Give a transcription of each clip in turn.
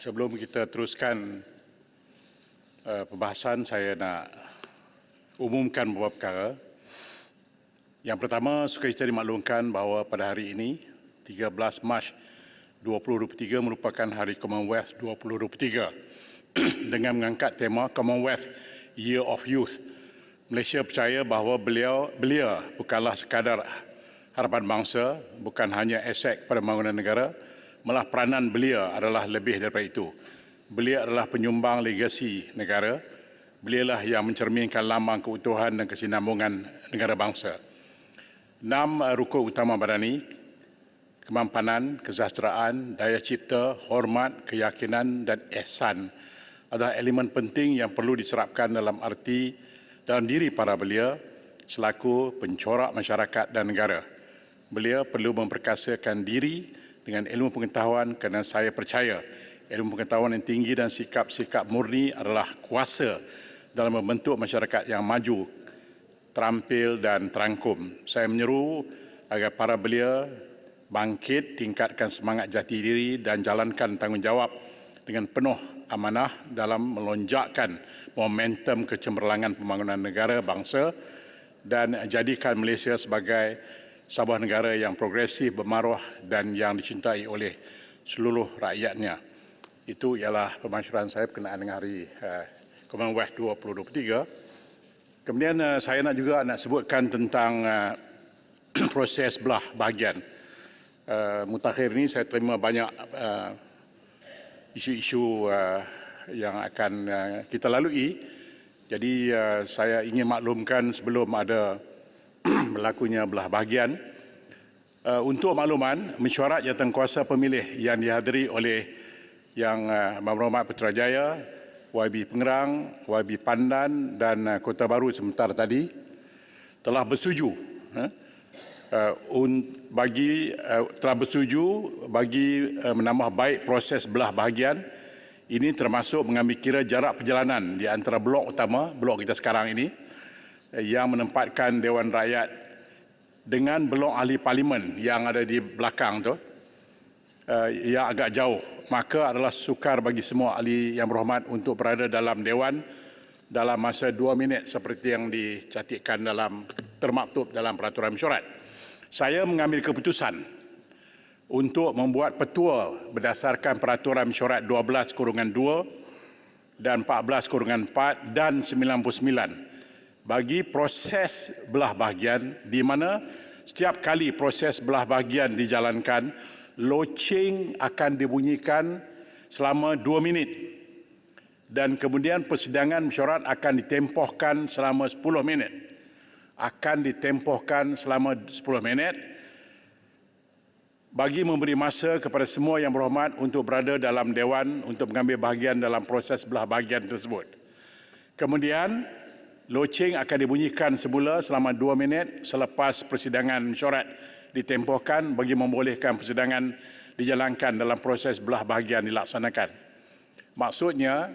Sebelum kita teruskan pembahasan, saya nak umumkan beberapa perkara. Yang pertama, sukacita dimaklumkan bahawa pada hari ini, 13 Mac 2023 merupakan Hari Commonwealth 2023 dengan mengangkat tema Commonwealth Year of Youth. Malaysia percaya bahawa belia bukanlah sekadar harapan bangsa, bukan hanya aset pada pembangunan negara, malah peranan belia adalah lebih daripada itu. Belia adalah penyumbang legasi negara. Belialah yang mencerminkan lambang keutuhan dan kesinambungan negara bangsa. 6 rukun utama badani: kemampanan, kesejahteraan, daya cipta, hormat, keyakinan dan ihsan adalah elemen penting yang perlu diserapkan dalam diri para belia selaku pencorak masyarakat dan negara. Belia perlu memperkasakan diri dengan ilmu pengetahuan kerana saya percaya ilmu pengetahuan yang tinggi dan sikap-sikap murni adalah kuasa dalam membentuk masyarakat yang maju, terampil dan terangkum. Saya menyeru agar para belia bangkit, tingkatkan semangat jati diri dan jalankan tanggungjawab dengan penuh amanah dalam melonjakkan momentum kecemerlangan pembangunan negara bangsa dan jadikan Malaysia sebagai sebuah negara yang progresif, bermaruah dan yang dicintai oleh seluruh rakyatnya. Itu ialah pemasyuran saya berkenaan dengan Hari Commonwealth 2023. Kemudian saya nak sebutkan tentang proses belah bahagian. Mutakhir ini saya terima banyak isu-isu yang akan kita lalui. Jadi saya ingin maklumkan sebelum ada berlakunya belah bahagian. Untuk makluman, mesyuarat jawatankuasa pemilih yang dihadiri oleh Yang Berhormat Putrajaya, YB Pengerang, YB Pandan dan Kota Baru sebentar tadi telah bersetuju bagi menambah baik proses belah bahagian. Ini termasuk mengambil kira jarak perjalanan di antara blok utama, blok kita sekarang ini, yang menempatkan Dewan Rakyat dengan blok ahli parlimen yang ada di belakang tu, yang agak jauh. Maka adalah sukar bagi semua ahli yang berhormat untuk berada dalam Dewan dalam masa 2 minit seperti yang dicatatkan termaktub dalam peraturan mesyuarat. Saya mengambil keputusan untuk membuat petua berdasarkan peraturan mesyuarat 12/2 dan 14/4 dan 99 bagi proses belah bahagian, di mana setiap kali proses belah bahagian dijalankan, loceng akan dibunyikan selama 2 minit dan kemudian persidangan mesyuarat akan ditempohkan selama 10 minit. Akan ditempohkan selama 10 minit bagi memberi masa kepada semua yang berhormat untuk berada dalam Dewan untuk mengambil bahagian dalam proses belah bahagian tersebut. Kemudian loceng akan dibunyikan semula selama 2 minit selepas persidangan mesyuarat ditempohkan bagi membolehkan persidangan dijalankan dalam proses belah bahagian dilaksanakan. Maksudnya,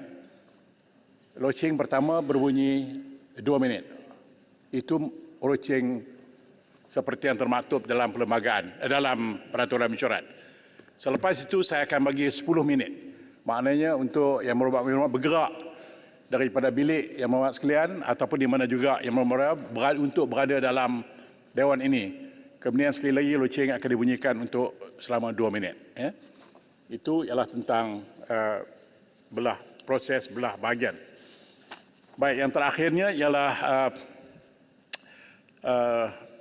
loceng pertama berbunyi 2 minit. Itu loceng seperti yang termaktub dalam perlembagaan, dalam peraturan mesyuarat. Selepas itu saya akan bagi 10 minit. Maknanya untuk yang berhormat bergerak daripada bilik yang berhormat sekalian ataupun di mana juga yang berhormat untuk berada dalam Dewan ini. Kemudian sekali lagi loceng akan dibunyikan untuk selama 2 minit. Itu ialah tentang proses belah bahagian. Baik, yang terakhirnya ialah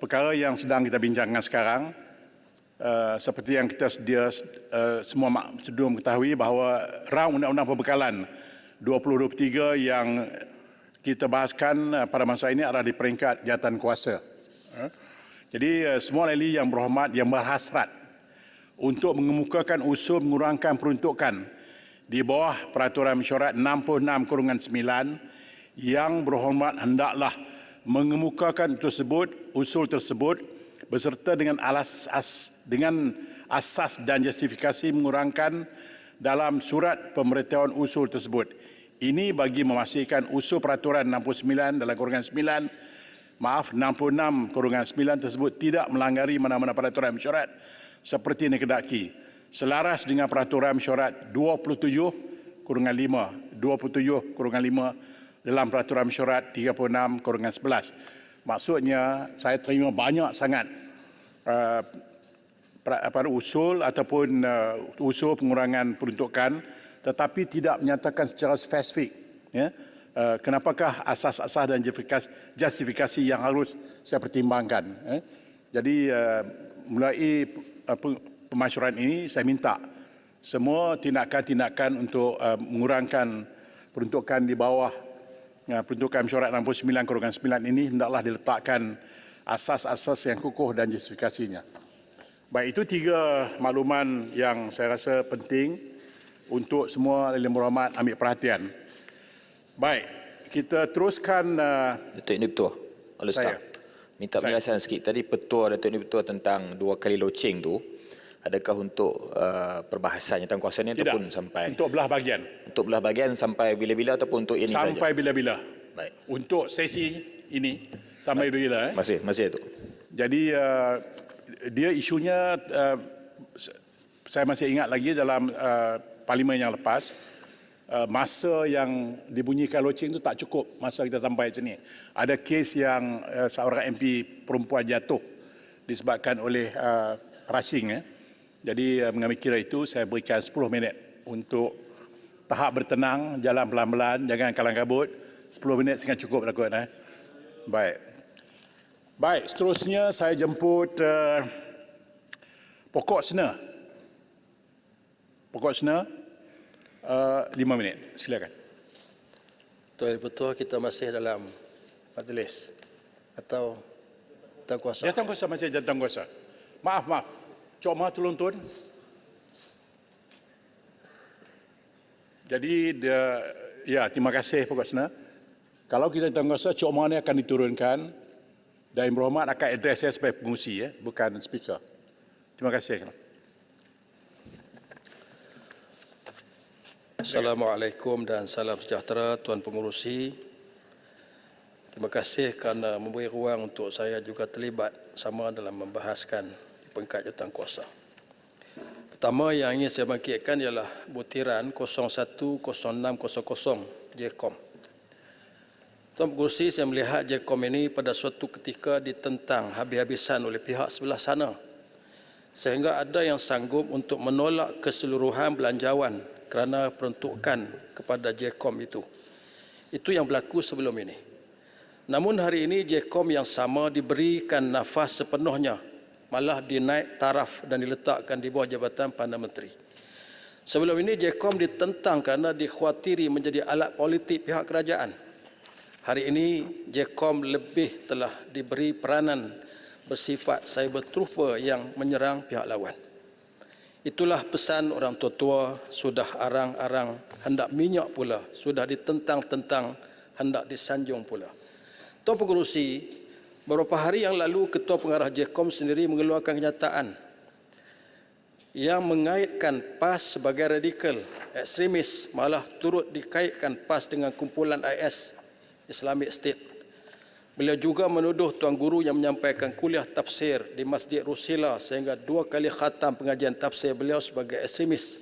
perkara yang sedang kita bincangkan sekarang. Seperti yang kita semua sudah mengetahui bahawa raung undang-undang perbekalan 2023 yang kita bahaskan pada masa ini adalah di peringkat jawatankuasa. Jadi semua ahli yang berhormat yang berhasrat untuk mengemukakan usul mengurangkan peruntukan di bawah peraturan mesyuarat 66/9 yang berhormat hendaklah mengemukakan usul tersebut beserta dengan asas dan justifikasi mengurangkan dalam surat pemberitahuan usul tersebut. Ini bagi memastikan usul peraturan 66/9 tersebut tidak melanggar mana-mana peraturan mesyuarat seperti yang dikehendaki. selaras dengan peraturan mesyuarat 27/5 dalam peraturan mesyuarat 36/11. Maksudnya saya terima banyak sangat usul ataupun usul pengurangan peruntukan, tetapi tidak menyatakan secara spesifik kenapakah asas-asas dan justifikasi yang harus saya pertimbangkan. Jadi mulai pemasyuran ini saya minta semua tindakan-tindakan untuk mengurangkan peruntukan di bawah peruntukan mesyuarat 69/9 ini hendaklah diletakkan asas-asas yang kukuh dan justifikasinya. Baik, itu 3 makluman yang saya rasa penting untuk semua Yang Berhormat ambil perhatian. Baik, kita teruskan. Datuk Ini Petua, oleh staf. Minta penjelasan sikit. Tadi Petua, Datuk Ini Petua tentang 2 kali loceng tu, adakah untuk perbahasan jawatan ni ataupun sampai? Untuk belah bahagian. Untuk belah bahagian sampai bila-bila ataupun untuk ini saja? Sampai bila-bila. Baik. Untuk sesi ini, sampai bila-bila. Masih Datuk. Jadi, dia isunya, saya masih ingat lagi dalam parlimen yang lepas, masa yang dibunyikan loceng itu tak cukup masa kita sampai sini. Ada kes yang seorang MP perempuan jatuh disebabkan oleh rushing. Jadi mengambil kira itu saya berikan 10 minit untuk tahap bertenang, jalan pelan-pelan, jangan kalang kabut. 10 minit sangat cukup takut. Baik, seterusnya saya jemput pokok sena. Pokok sena 5 minit. Silakan. Tuan Petua, kita masih dalam majlis atau jawatan kuasa? Jawatan kuasa, masih jawatan kuasa. Maaf. Cok Ma tolong tuan. Jadi, terima kasih pokok sena. Kalau kita jawatan kuasa, Cok Ma ni akan diturunkan dan Yang Berhormat akan adres saya sebagai pengurusi, bukan speaker. Terima kasih. Assalamualaikum dan salam sejahtera Tuan Pengurusi. Terima kasih kerana memberi ruang untuk saya juga terlibat sama dalam membahaskan di peringkat jawatan kuasa. Pertama yang ingin saya bangkitkan ialah butiran 010600 JKOM. Tuan Pengurusi, saya melihat JKOM ini pada suatu ketika ditentang habis-habisan oleh pihak sebelah sana, sehingga ada yang sanggup untuk menolak keseluruhan belanjawan kerana peruntukan kepada JKOM itu. Itu yang berlaku sebelum ini. Namun hari ini JKOM yang sama diberikan nafas sepenuhnya, malah dinaik taraf dan diletakkan di bawah Jabatan Perdana Menteri. Sebelum ini JKOM ditentang kerana dikhawatiri menjadi alat politik pihak kerajaan. Hari ini JKOM lebih telah diberi peranan bersifat cyber trooper yang menyerang pihak lawan. Itulah pesan orang tua-tua, sudah arang-arang hendak minyak pula, sudah ditentang-tentang hendak disanjung pula. Tuan Pengurusi, beberapa hari yang lalu Ketua Pengarah JKOM sendiri mengeluarkan kenyataan yang mengaitkan PAS sebagai radikal, ekstremis, malah turut dikaitkan PAS dengan kumpulan IS, Islamic State. Beliau juga menuduh Tuan Guru yang menyampaikan kuliah tafsir di Masjid Rusila sehingga 2 kali khatam pengajian tafsir beliau sebagai ekstremis.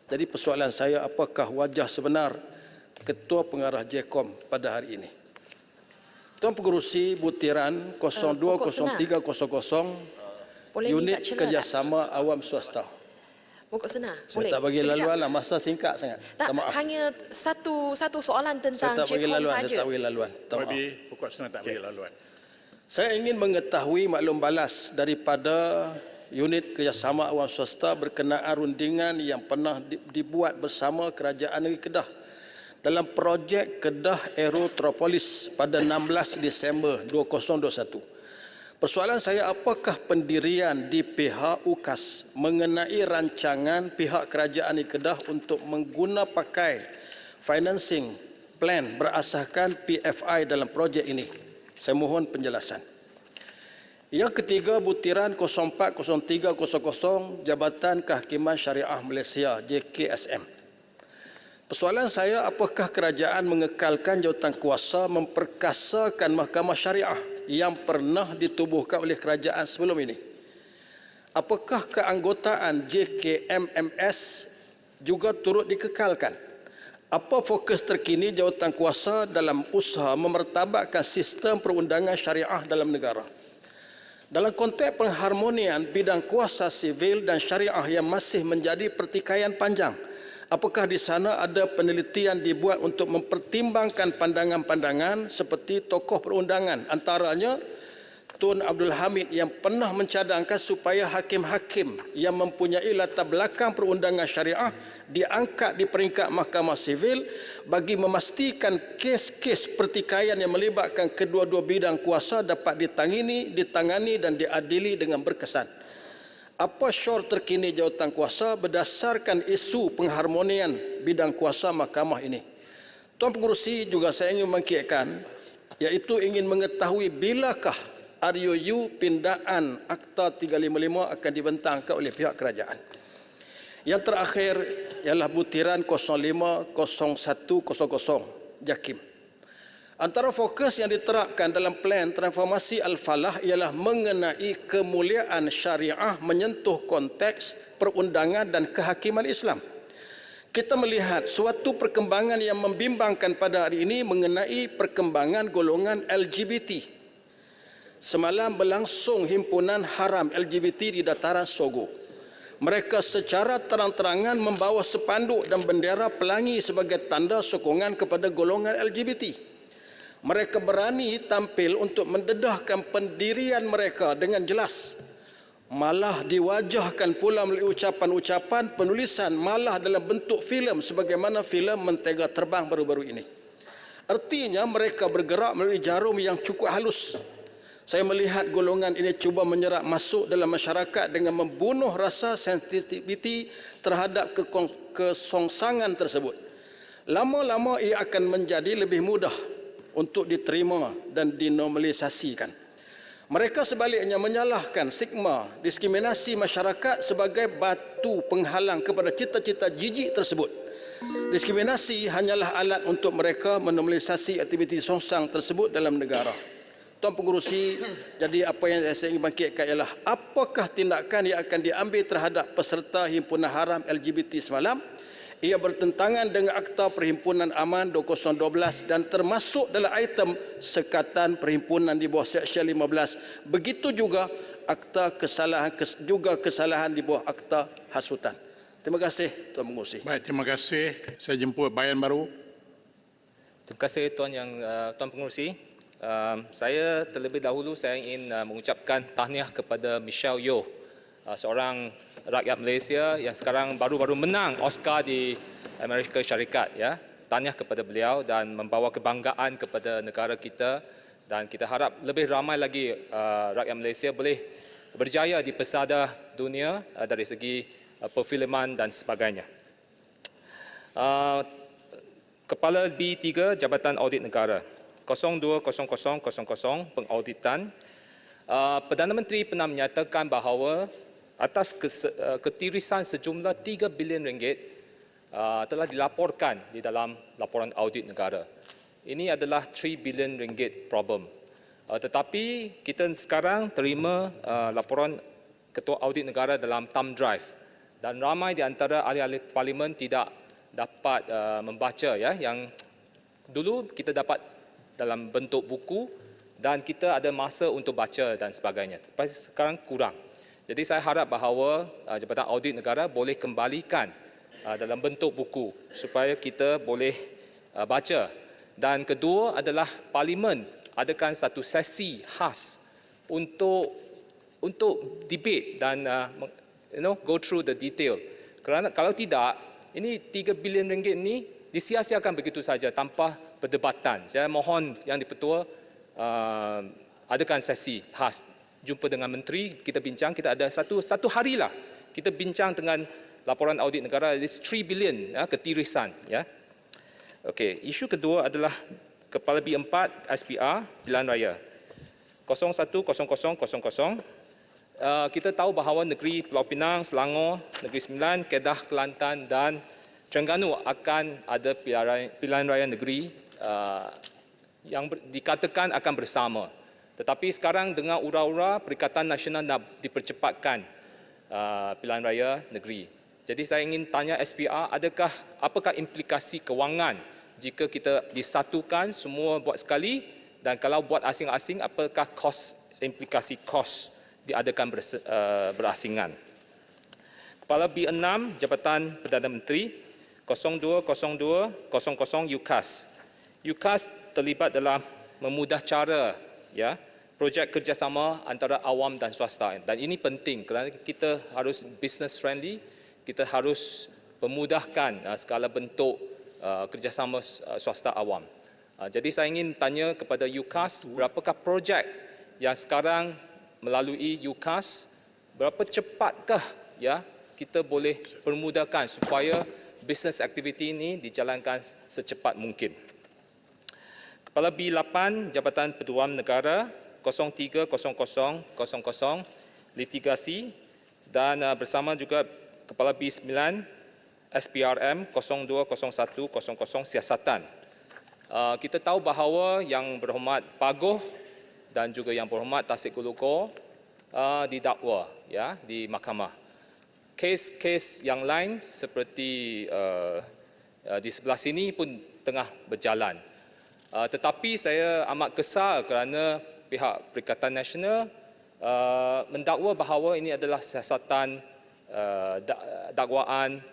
Jadi persoalan saya, apakah wajah sebenar Ketua Pengarah JKOM pada hari ini? Tuan Pengurusi, butiran 020300 unit kerjasama awam swasta. Pokok sena. Saya tak bagi laluan lah, masa singkat sangat. Tak, hanya satu soalan tentang saya tak bagi laluan, saja. Saya tak bagi laluan. Pokok sena tak bagi laluan. Saya ingin mengetahui maklum balas daripada unit kerjasama awam swasta berkenaan rundingan yang pernah dibuat bersama Kerajaan Negeri Kedah dalam projek Kedah Aerotropolis pada 16 Disember 2021. Persoalan saya, apakah pendirian di pihak UKAS mengenai rancangan pihak Kerajaan Negeri Kedah untuk mengguna pakai financing plan berasaskan PFI dalam projek ini? Saya mohon penjelasan. Yang ketiga, butiran 040300 Jabatan Kehakiman Syariah Malaysia JKSM. Persoalan saya, apakah kerajaan mengekalkan jawatan kuasa memperkasakan Mahkamah Syariah yang pernah ditubuhkan oleh kerajaan sebelum ini? apakah keanggotaan JKMMS juga turut dikekalkan? Apa fokus terkini jawatankuasa dalam usaha memertabatkan sistem perundangan syariah dalam negara? Dalam konteks pengharmonian bidang kuasa sivil dan syariah yang masih menjadi pertikaian panjang, apakah di sana ada penelitian dibuat untuk mempertimbangkan pandangan-pandangan seperti tokoh perundangan, antaranya Tun Abdul Hamid yang pernah mencadangkan supaya hakim-hakim yang mempunyai latar belakang perundangan syariah diangkat di peringkat Mahkamah Sivil bagi memastikan kes-kes pertikaian yang melibatkan kedua-dua bidang kuasa dapat ditangani dan diadili dengan berkesan. Apa syur terkini jawatan kuasa berdasarkan isu pengharmonian bidang kuasa mahkamah ini? Tuan Pengerusi, juga saya ingin mengkirakan, iaitu ingin mengetahui bilakah RUU pindaan Akta 355 akan dibentangkan oleh pihak kerajaan. Yang terakhir ialah butiran 050100 JAKIM. Antara fokus yang diterapkan dalam plan transformasi Al-Falah ialah mengenai kemuliaan syariah menyentuh konteks perundangan dan kehakiman Islam. Kita melihat suatu perkembangan yang membimbangkan pada hari ini mengenai perkembangan golongan LGBT. Semalam berlangsung himpunan haram LGBT di dataran Sogo. Mereka secara terang-terangan membawa spanduk dan bendera pelangi sebagai tanda sokongan kepada golongan LGBT. Mereka berani tampil untuk mendedahkan pendirian mereka dengan jelas. Malah diwajahkan pula melalui ucapan-ucapan penulisan, malah dalam bentuk filem sebagaimana filem Mentega Terbang baru-baru ini. Artinya mereka bergerak melalui jarum yang cukup halus. Saya melihat golongan ini cuba menyerap masuk dalam masyarakat dengan membunuh rasa sensitiviti terhadap kesongsangan tersebut. Lama-lama ia akan menjadi lebih mudah untuk diterima dan dinormalisasikan. Mereka sebaliknya menyalahkan stigma diskriminasi masyarakat sebagai batu penghalang kepada cita-cita jijik tersebut. Diskriminasi hanyalah alat untuk mereka menormalisasi aktiviti songsang tersebut dalam negara. Tuan Pengerusi, jadi apa yang saya ingin bangkitkan ialah apakah tindakan yang akan diambil terhadap peserta himpunan haram LGBT semalam? Ia bertentangan dengan Akta Perhimpunan Aman 2012 dan termasuk dalam item sekatan perhimpunan di bawah Seksyen 15. Begitu juga akta kesalahan di bawah Akta Hasutan. Terima kasih Tuan Pengerusi. Baik, terima kasih. Saya jemput bayan baru. Terima kasih Tuan Pengerusi. Saya terlebih dahulu saya ingin mengucapkan tahniah kepada Michelle Yeoh, seorang rakyat Malaysia yang sekarang baru-baru menang Oscar di Amerika Syarikat. Ya. Tahniah kepada beliau dan membawa kebanggaan kepada negara kita, dan kita harap lebih ramai lagi rakyat Malaysia boleh berjaya di pesada dunia dari segi perfilman dan sebagainya. Kepala B3 Jabatan Audit Negara 020000 pengauditan. Perdana Menteri pernah menyatakan bahawa atas ketirisan sejumlah 3 bilion ringgit telah dilaporkan di dalam laporan audit negara. Ini adalah 3 bilion ringgit problem. Tetapi kita sekarang terima laporan Ketua Audit Negara dalam thumb drive, dan ramai di antara ahli-ahli parlimen tidak dapat membaca, ya, yang dulu kita dapat dalam bentuk buku dan kita ada masa untuk baca dan sebagainya. Tapi sekarang kurang. Jadi saya harap bahawa Jabatan Audit Negara boleh kembalikan dalam bentuk buku supaya kita boleh baca. Dan kedua adalah parlimen adakan satu sesi khas untuk debate dan go through the detail. Kerana kalau tidak, ini 3 bilion ringgit ini disia-siakan begitu saja tanpa perdebatan. Saya mohon Yang di-Pertua adakan sesi khas, jumpa dengan menteri, kita bincang, kita ada satu harilah kita bincang dengan laporan audit negara. This 3 bilion ketirisan, ya. Okey, isu kedua adalah Kepala B4 SPR Pilihan Raya 010000. Kita tahu bahawa negeri Pulau Pinang, Selangor, Negeri Sembilan, Kedah, Kelantan dan Terengganu akan ada pilihan raya negeri yang dikatakan akan bersama. Tetapi sekarang dengan ura-ura Perikatan Nasional nak dipercepatkan pilihan raya negeri. Jadi saya ingin tanya SPR, apakah implikasi kewangan jika kita disatukan semua buat sekali, dan kalau buat asing-asing, apakah implikasi kos diadakan berasingan. Kepala B6 Jabatan Perdana Menteri 020200 UKAS. UKAS terlibat dalam memudah cara projek kerjasama antara awam dan swasta, dan ini penting kerana kita harus business friendly, kita harus memudahkan segala bentuk kerjasama swasta awam. Jadi saya ingin tanya kepada UKAS, berapakah projek yang sekarang melalui UKAS, berapa cepatkah kita boleh permudahkan supaya business activity ini dijalankan secepat mungkin. Kepala B8 Jabatan Peguam Negara 030000 litigasi, dan bersama juga Kepala B9 SPRM 020100 siasatan. Kita tahu bahawa Yang Berhormat Pagoh dan juga Yang Berhormat Tasik Kulukor didakwa di mahkamah. Kes-kes yang lain seperti di sebelah sini pun tengah berjalan. Tetapi saya amat kesal kerana pihak Perikatan Nasional mendakwa bahawa ini adalah siasatan dakwaan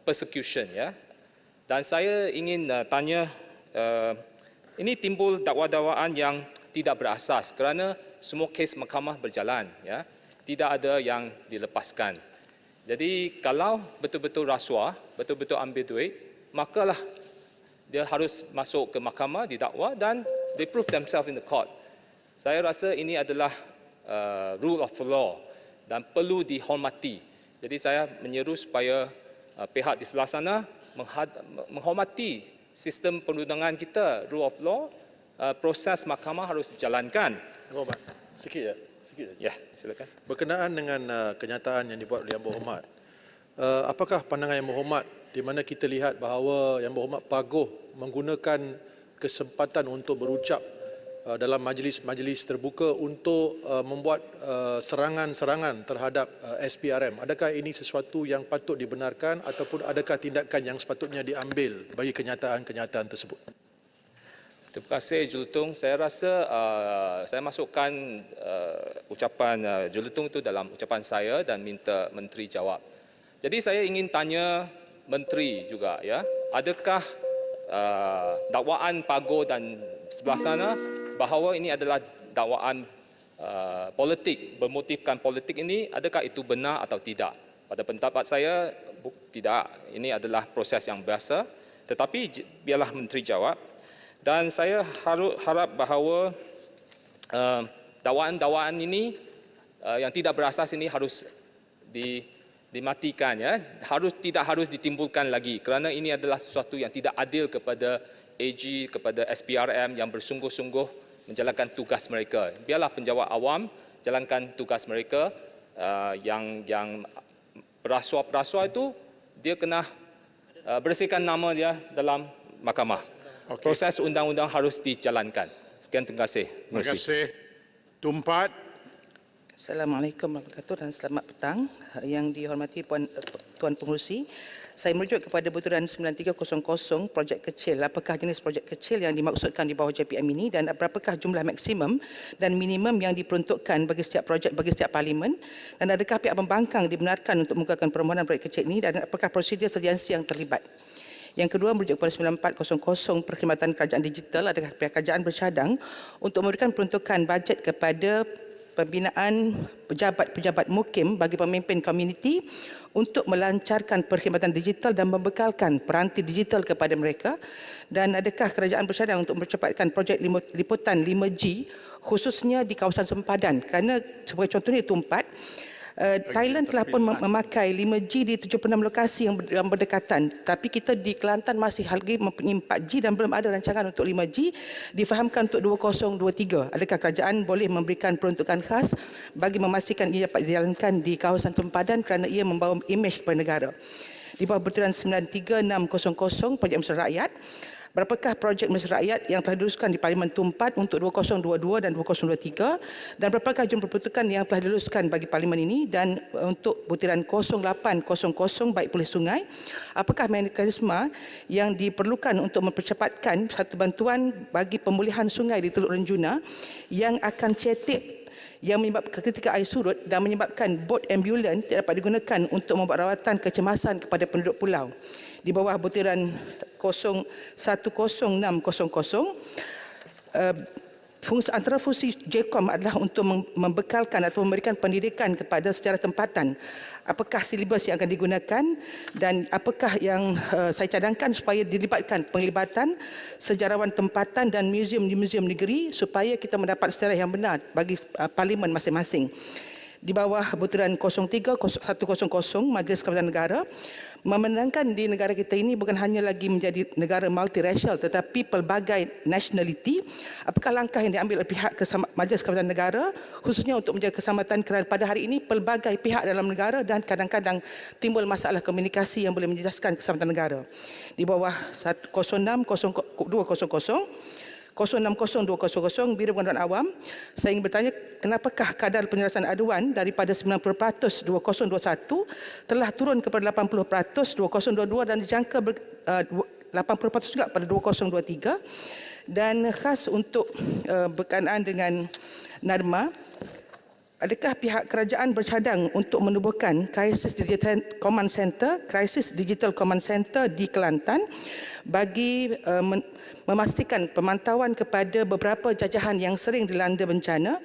persecution. Dan saya ingin tanya, ini timbul dakwaan yang tidak berasas kerana semua kes mahkamah berjalan. Tidak ada yang dilepaskan. Jadi kalau betul-betul rasuah, betul-betul ambil duit, makalah dia harus masuk ke mahkamah, didakwa dan they prove themselves in the court. Saya rasa ini adalah rule of law dan perlu dihormati. Jadi saya menyeru supaya pihak di sebelah sana menghormati sistem perundangan kita, rule of law, proses mahkamah harus dijalankan. Sikit je. Ya, silakan. Berkenaan dengan kenyataan yang dibuat oleh Yang Berhormat, apakah pandangan Yang Berhormat di mana kita lihat bahawa Yang Berhormat Pagoh menggunakan kesempatan untuk berucap dalam majlis-majlis terbuka untuk membuat serangan-serangan terhadap SPRM. Adakah ini sesuatu yang patut dibenarkan ataupun adakah tindakan yang sepatutnya diambil bagi kenyataan-kenyataan tersebut? Terima kasih Juletung. Saya rasa saya masukkan ucapan Juletung itu dalam ucapan saya dan minta Menteri jawab. Jadi saya ingin tanya Menteri juga, adakah dakwaan Pagoh dan sebelah sana bahawa ini adalah dakwaan politik, bermotifkan politik ini, adakah itu benar atau tidak? Pada pendapat saya tidak. Ini adalah proses yang biasa. Tetapi biarlah Menteri jawab. Dan saya harap bahawa dakwaan-dakwaan ini yang tidak berasas ini harus dimatikan, tidak harus ditimbulkan lagi kerana ini adalah sesuatu yang tidak adil kepada AG, kepada SPRM yang bersungguh-sungguh menjalankan tugas mereka. Biarlah penjawat awam jalankan tugas mereka. Yang berasuah-perasuah itu dia kena bersihkan nama dia dalam mahkamah. Proses undang-undang harus dijalankan. Sekian, terima kasih. Terima kasih. Tumpat. Assalamualaikum warahmatullahi wabarakatuh dan selamat petang. Yang dihormati Tuan Pengerusi, saya merujuk kepada Buturan 9300 projek kecil. Apakah jenis projek kecil yang dimaksudkan di bawah JPM ini dan berapakah jumlah maksimum dan minimum yang diperuntukkan bagi setiap projek bagi setiap parlimen, dan adakah pihak pembangkang dibenarkan untuk membukakan permohonan projek kecil ini dan apakah prosedur sediansi yang terlibat? Yang kedua merujuk kepada 9400 perkhidmatan kerajaan digital. Adakah pihak kerajaan bercadang untuk memberikan peruntukan bajet kepada pembinaan pejabat-pejabat mukim bagi pemimpin komuniti untuk melancarkan perkhidmatan digital dan membekalkan peranti digital kepada mereka? Dan adakah kerajaan bercadang untuk mempercepatkan projek liputan 5G khususnya di kawasan sempadan? Kerana sebagai contohnya itu 4. Thailand telah pun memakai 5G di 76 lokasi yang berdekatan, tapi kita di Kelantan masih lagi mempunyai 4G dan belum ada rancangan untuk 5G difahamkan untuk 2023. Adakah kerajaan boleh memberikan peruntukan khas bagi memastikan ia dapat dijalankan di kawasan sempadan kerana ia membawa imej kepada negara? Di bawah Buturan 93600 Projek Mesra Rakyat, Berapakah projek Mesra Rakyat yang telah diluluskan di Parlimen Tu 4 untuk 2022 dan 2023 dan berapakah jumlah peruntukan yang telah diluluskan bagi Parlimen ini dan untuk butiran 0800 baik pulih sungai, apakah mekanisme yang diperlukan untuk mempercepatkan satu bantuan bagi pemulihan sungai di Teluk Renjuna yang akan cetek yang menyebabkan ketika air surut dan menyebabkan bot ambulan tidak dapat digunakan untuk membuat rawatan kecemasan kepada penduduk pulau. Di bawah butiran 010600, antara fungsi JECOM adalah untuk membekalkan atau memberikan pendidikan kepada secara tempatan. Apakah silibus yang akan digunakan dan apakah yang saya cadangkan supaya dilibatkan penglibatan sejarawan tempatan dan muzium di muzium negeri supaya kita mendapat sejarah yang benar bagi parlimen masing-masing. Di bawah butiran 03100 Majlis Kerajaan Negara memandangkan di negara kita ini bukan hanya lagi menjadi negara multiracial tetapi pelbagai nationality. Apakah langkah yang diambil oleh pihak Majlis Kerajaan Negara khususnya untuk menjaga keselamatan kerana pada hari ini pelbagai pihak dalam negara dan kadang-kadang timbul masalah komunikasi yang boleh menjejaskan keselamatan negara. Di bawah 060200 Biro Pengaduan Awam, saya ingin bertanya kenapakah kadar penyelesaian aduan daripada 90% 2021 telah turun kepada 80% 2022 dan dijangka 80% juga pada 2023. Dan khas untuk berkenaan dengan NADMA, adakah pihak kerajaan bercadang untuk menubuhkan Crisis Digital Command Center di Kelantan bagi memastikan pemantauan kepada beberapa jajahan yang sering dilanda bencana,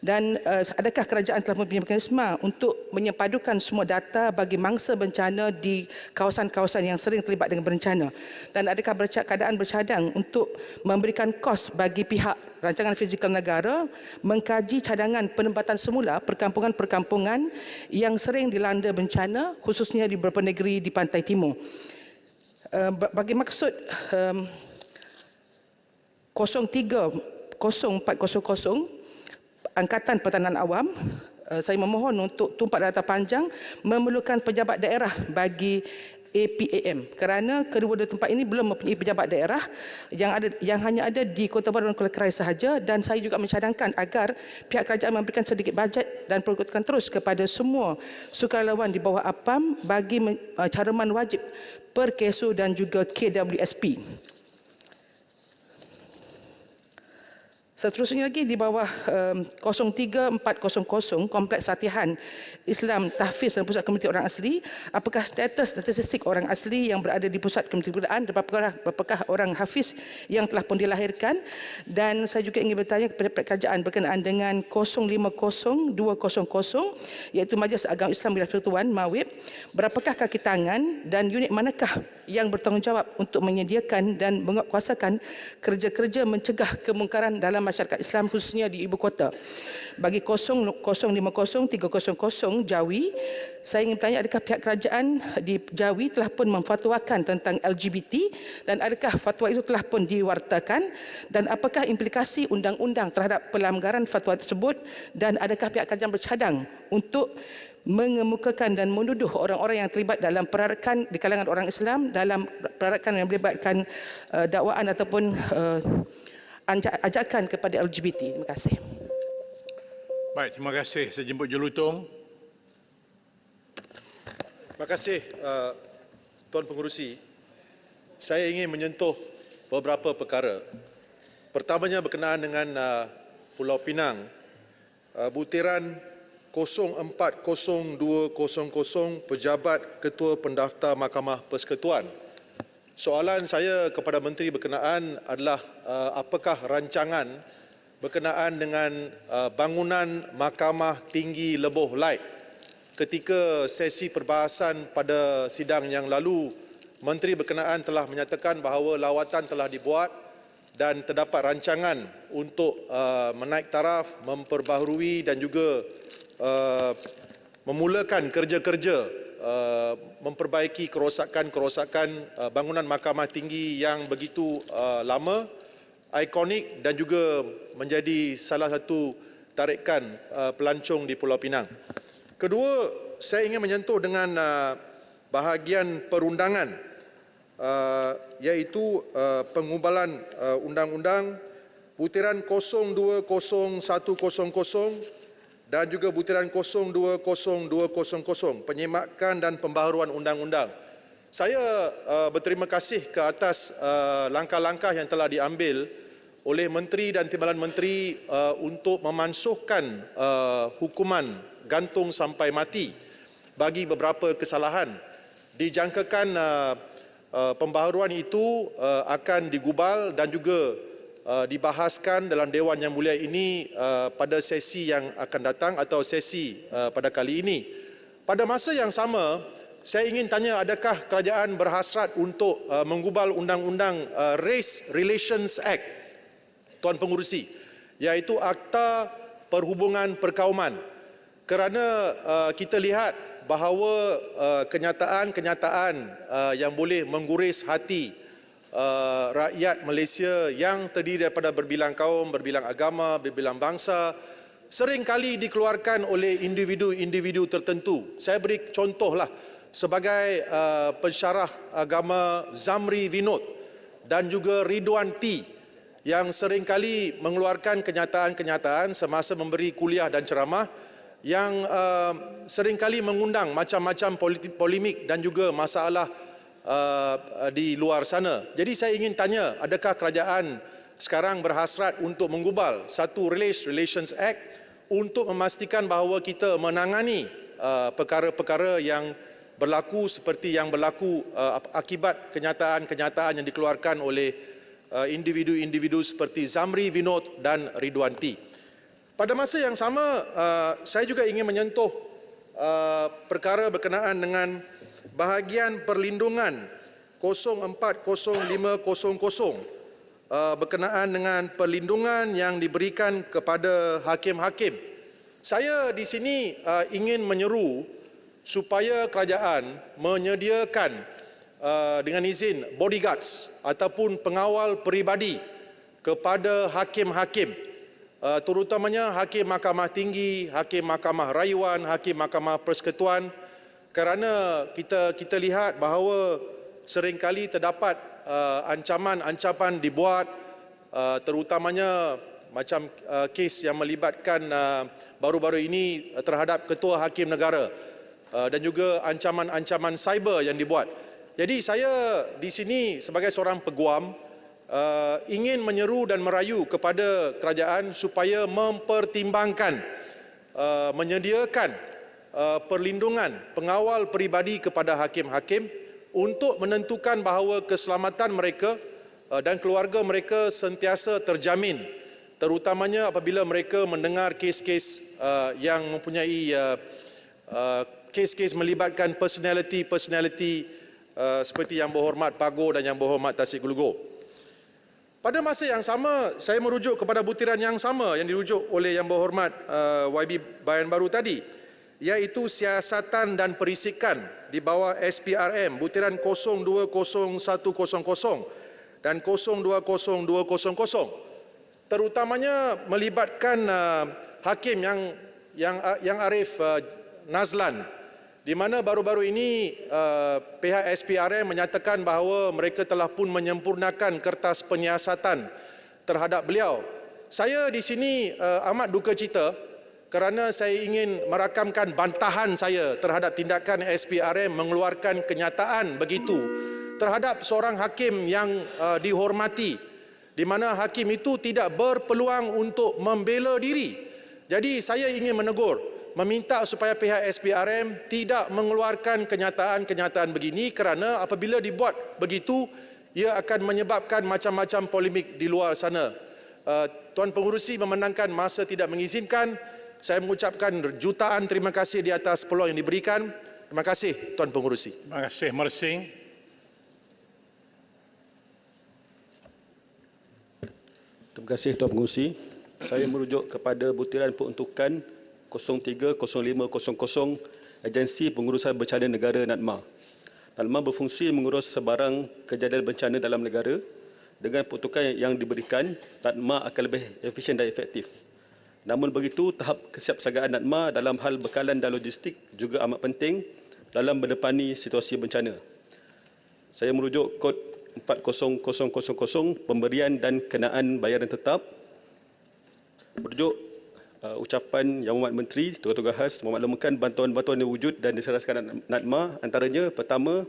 dan adakah kerajaan telah mempunyai mekanisme untuk menyepadukan semua data bagi mangsa bencana di kawasan-kawasan yang sering terlibat dengan bencana, dan adakah keadaan bercadang untuk memberikan kos bagi pihak rancangan fizikal negara mengkaji cadangan penempatan semula perkampungan-perkampungan yang sering dilanda bencana khususnya di beberapa negeri di pantai timur. Bagi maksud 030400 Angkatan Pertahanan Awam, saya memohon untuk tumpat data panjang memerlukan pejabat daerah bagi APAM kerana kedua-dua tempat ini belum mempunyai pejabat daerah yang hanya ada di Kota Baru dan Kuala Krai sahaja, dan saya juga mencadangkan agar pihak kerajaan memberikan sedikit bajet dan peruntukan terus kepada semua sukarelawan di bawah APAM bagi caruman wajib per KSU dan juga KWSP. Seterusnya lagi di bawah 03400 Kompleks Latihan Islam Tahfiz dan Pusat Komuniti Orang Asli, apakah status statistik orang asli yang berada di pusat komuniti kebudayaan, berapakah orang hafiz yang telah pun dilahirkan? Dan saya juga ingin bertanya kepada pihak kerajaan berkenaan dengan 050200 iaitu Majlis Agama Islam Wilayah Persekutuan MAWIP, berapakah kaki tangan dan unit manakah yang bertanggungjawab untuk menyediakan dan menguatkuasakan kerja-kerja mencegah kemungkaran dalam masyarakat Islam khususnya di ibu kota? Bagi 0050300 Jawi, saya ingin bertanya adakah pihak kerajaan di Jawi telah pun memfatwakan tentang LGBT dan adakah fatwa itu telah pun diwartakan, dan apakah implikasi undang-undang terhadap pelanggaran fatwa tersebut, dan adakah pihak kerajaan bercadang untuk mengemukakan dan menuduh orang-orang yang terlibat dalam perarakan di kalangan orang Islam dalam perarakan yang melibatkan dakwaan ataupun ajakan kepada LGBT. Terima kasih. Baik, terima kasih. Saya jemput Jelutong. Terima kasih Tuan Pengerusi. Saya ingin menyentuh beberapa perkara. Pertamanya berkenaan dengan Pulau Pinang. Butiran 040200 Pejabat Ketua Pendaftar Mahkamah Persekutuan. Soalan saya kepada Menteri berkenaan adalah apakah rancangan berkenaan dengan bangunan Mahkamah Tinggi Lebuh Light. Ketika sesi perbahasan pada sidang yang lalu, Menteri berkenaan telah menyatakan bahawa lawatan telah dibuat dan terdapat rancangan untuk menaik taraf, memperbaharui dan juga memulakan kerja-kerja memperbaiki kerosakan-kerosakan bangunan Mahkamah Tinggi yang begitu lama, ikonik dan juga menjadi salah satu tarikan pelancong di Pulau Pinang. Kedua, saya ingin menyentuh dengan bahagian perundangan. iaitu pengubalan undang-undang butiran 020100 dan juga butiran 020200 penyemakan dan pembaharuan undang-undang. Saya berterima kasih ke atas langkah-langkah yang telah diambil oleh Menteri dan Timbalan Menteri untuk memansuhkan hukuman gantung sampai mati bagi beberapa kesalahan. Dijangkakan pembaharuan itu akan digubal dan juga dibahaskan dalam Dewan Yang Mulia ini pada sesi yang akan datang atau sesi pada kali ini. Pada masa yang sama, saya ingin tanya, adakah kerajaan berhasrat untuk menggubal undang-undang Race Relations Act, Tuan Pengerusi, iaitu Akta Perhubungan Perkauman, kerana kita lihat bahawa kenyataan-kenyataan yang boleh mengguris hati rakyat Malaysia yang terdiri daripada berbilang kaum, berbilang agama, berbilang bangsa, seringkali dikeluarkan oleh individu-individu tertentu. Saya beri contohlah, sebagai pensyarah agama Zamri Vinod dan juga Ridwan T yang seringkali mengeluarkan kenyataan-kenyataan semasa memberi kuliah dan ceramah yang seringkali mengundang macam-macam polemik dan juga masalah di luar sana. Jadi saya ingin tanya, adakah kerajaan sekarang berhasrat untuk menggubal satu Race Relations Act untuk memastikan bahawa kita menangani perkara-perkara yang berlaku seperti yang berlaku akibat kenyataan-kenyataan yang dikeluarkan oleh individu-individu seperti Zamri Vinod dan Ridwan T. Pada masa yang sama, saya juga ingin menyentuh perkara berkenaan dengan bahagian perlindungan 040500 berkenaan dengan perlindungan yang diberikan kepada hakim-hakim. Saya di sini ingin menyeru supaya kerajaan menyediakan dengan izin bodyguards ataupun pengawal peribadi kepada hakim-hakim, terutamanya Hakim Mahkamah Tinggi, Hakim Mahkamah Rayuan, Hakim Mahkamah Persekutuan, kerana kita lihat bahawa seringkali terdapat ancaman-ancaman dibuat, terutamanya macam kes yang melibatkan baru-baru ini terhadap Ketua Hakim Negara dan juga ancaman-ancaman cyber yang dibuat. Jadi saya di sini sebagai seorang peguam ingin menyeru dan merayu kepada kerajaan supaya mempertimbangkan menyediakan perlindungan pengawal peribadi kepada hakim-hakim untuk menentukan bahawa keselamatan mereka dan keluarga mereka sentiasa terjamin, terutamanya apabila mereka mendengar kes-kes yang mempunyai kes-kes melibatkan personality seperti Yang Berhormat Pago dan Yang Berhormat Tasik Gulugo. Pada masa yang sama, saya merujuk kepada butiran yang sama yang dirujuk oleh Yang Berhormat YB Bayan Baru tadi, iaitu siasatan dan perisikan di bawah SPRM butiran 020100 dan 020200, terutamanya melibatkan hakim yang Arif Nazlan, di mana baru-baru ini pihak SPRM menyatakan bahawa mereka telah pun menyempurnakan kertas penyiasatan terhadap beliau. Saya di sini amat duka cita kerana saya ingin merakamkan bantahan saya terhadap tindakan SPRM mengeluarkan kenyataan begitu terhadap seorang hakim yang dihormati, di mana hakim itu tidak berpeluang untuk membela diri. Jadi saya ingin menegur, meminta supaya pihak SPRM tidak mengeluarkan kenyataan-kenyataan begini, kerana apabila dibuat begitu, ia akan menyebabkan macam-macam polemik di luar sana. Tuan Pengerusi memandangkan masa tidak mengizinkan. Saya mengucapkan jutaan terima kasih di atas peluang yang diberikan. Terima kasih, Tuan Pengerusi. Terima kasih, Mersing. Terima kasih, Tuan Pengerusi. Saya merujuk kepada butiran peruntukan 030500 Agensi Pengurusan Bencana Negara NADMA. NADMA berfungsi mengurus sebarang kejadian bencana dalam negara. Dengan peruntukan yang diberikan, NADMA akan lebih efisien dan efektif. Namun begitu, tahap kesiapsiagaan NADMA dalam hal bekalan dan logistik juga amat penting dalam menepani situasi bencana. saya merujuk kod 40000 pemberian dan kenaan bayaran tetap. Merujuk ucapan Yang Berhormat Menteri Tugas-Tugas Khas memaklumkan bantuan-bantuan yang wujud dan diserahkan NADMA, antaranya pertama,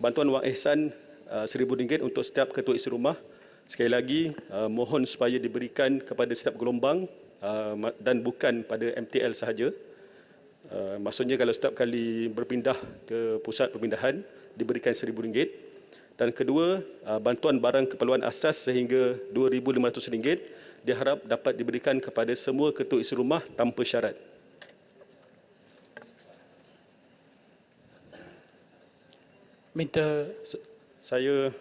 bantuan wang ihsan RM1,000 untuk setiap ketua isi rumah. Sekali lagi, mohon supaya diberikan kepada setiap gelombang dan bukan pada MTL sahaja. Maksudnya kalau setiap kali berpindah ke pusat perpindahan diberikan RM1,000. Dan kedua, bantuan barang keperluan asas sehingga RM2,500 diharap dapat diberikan kepada semua ketua isi rumah tanpa syarat. Minta Saya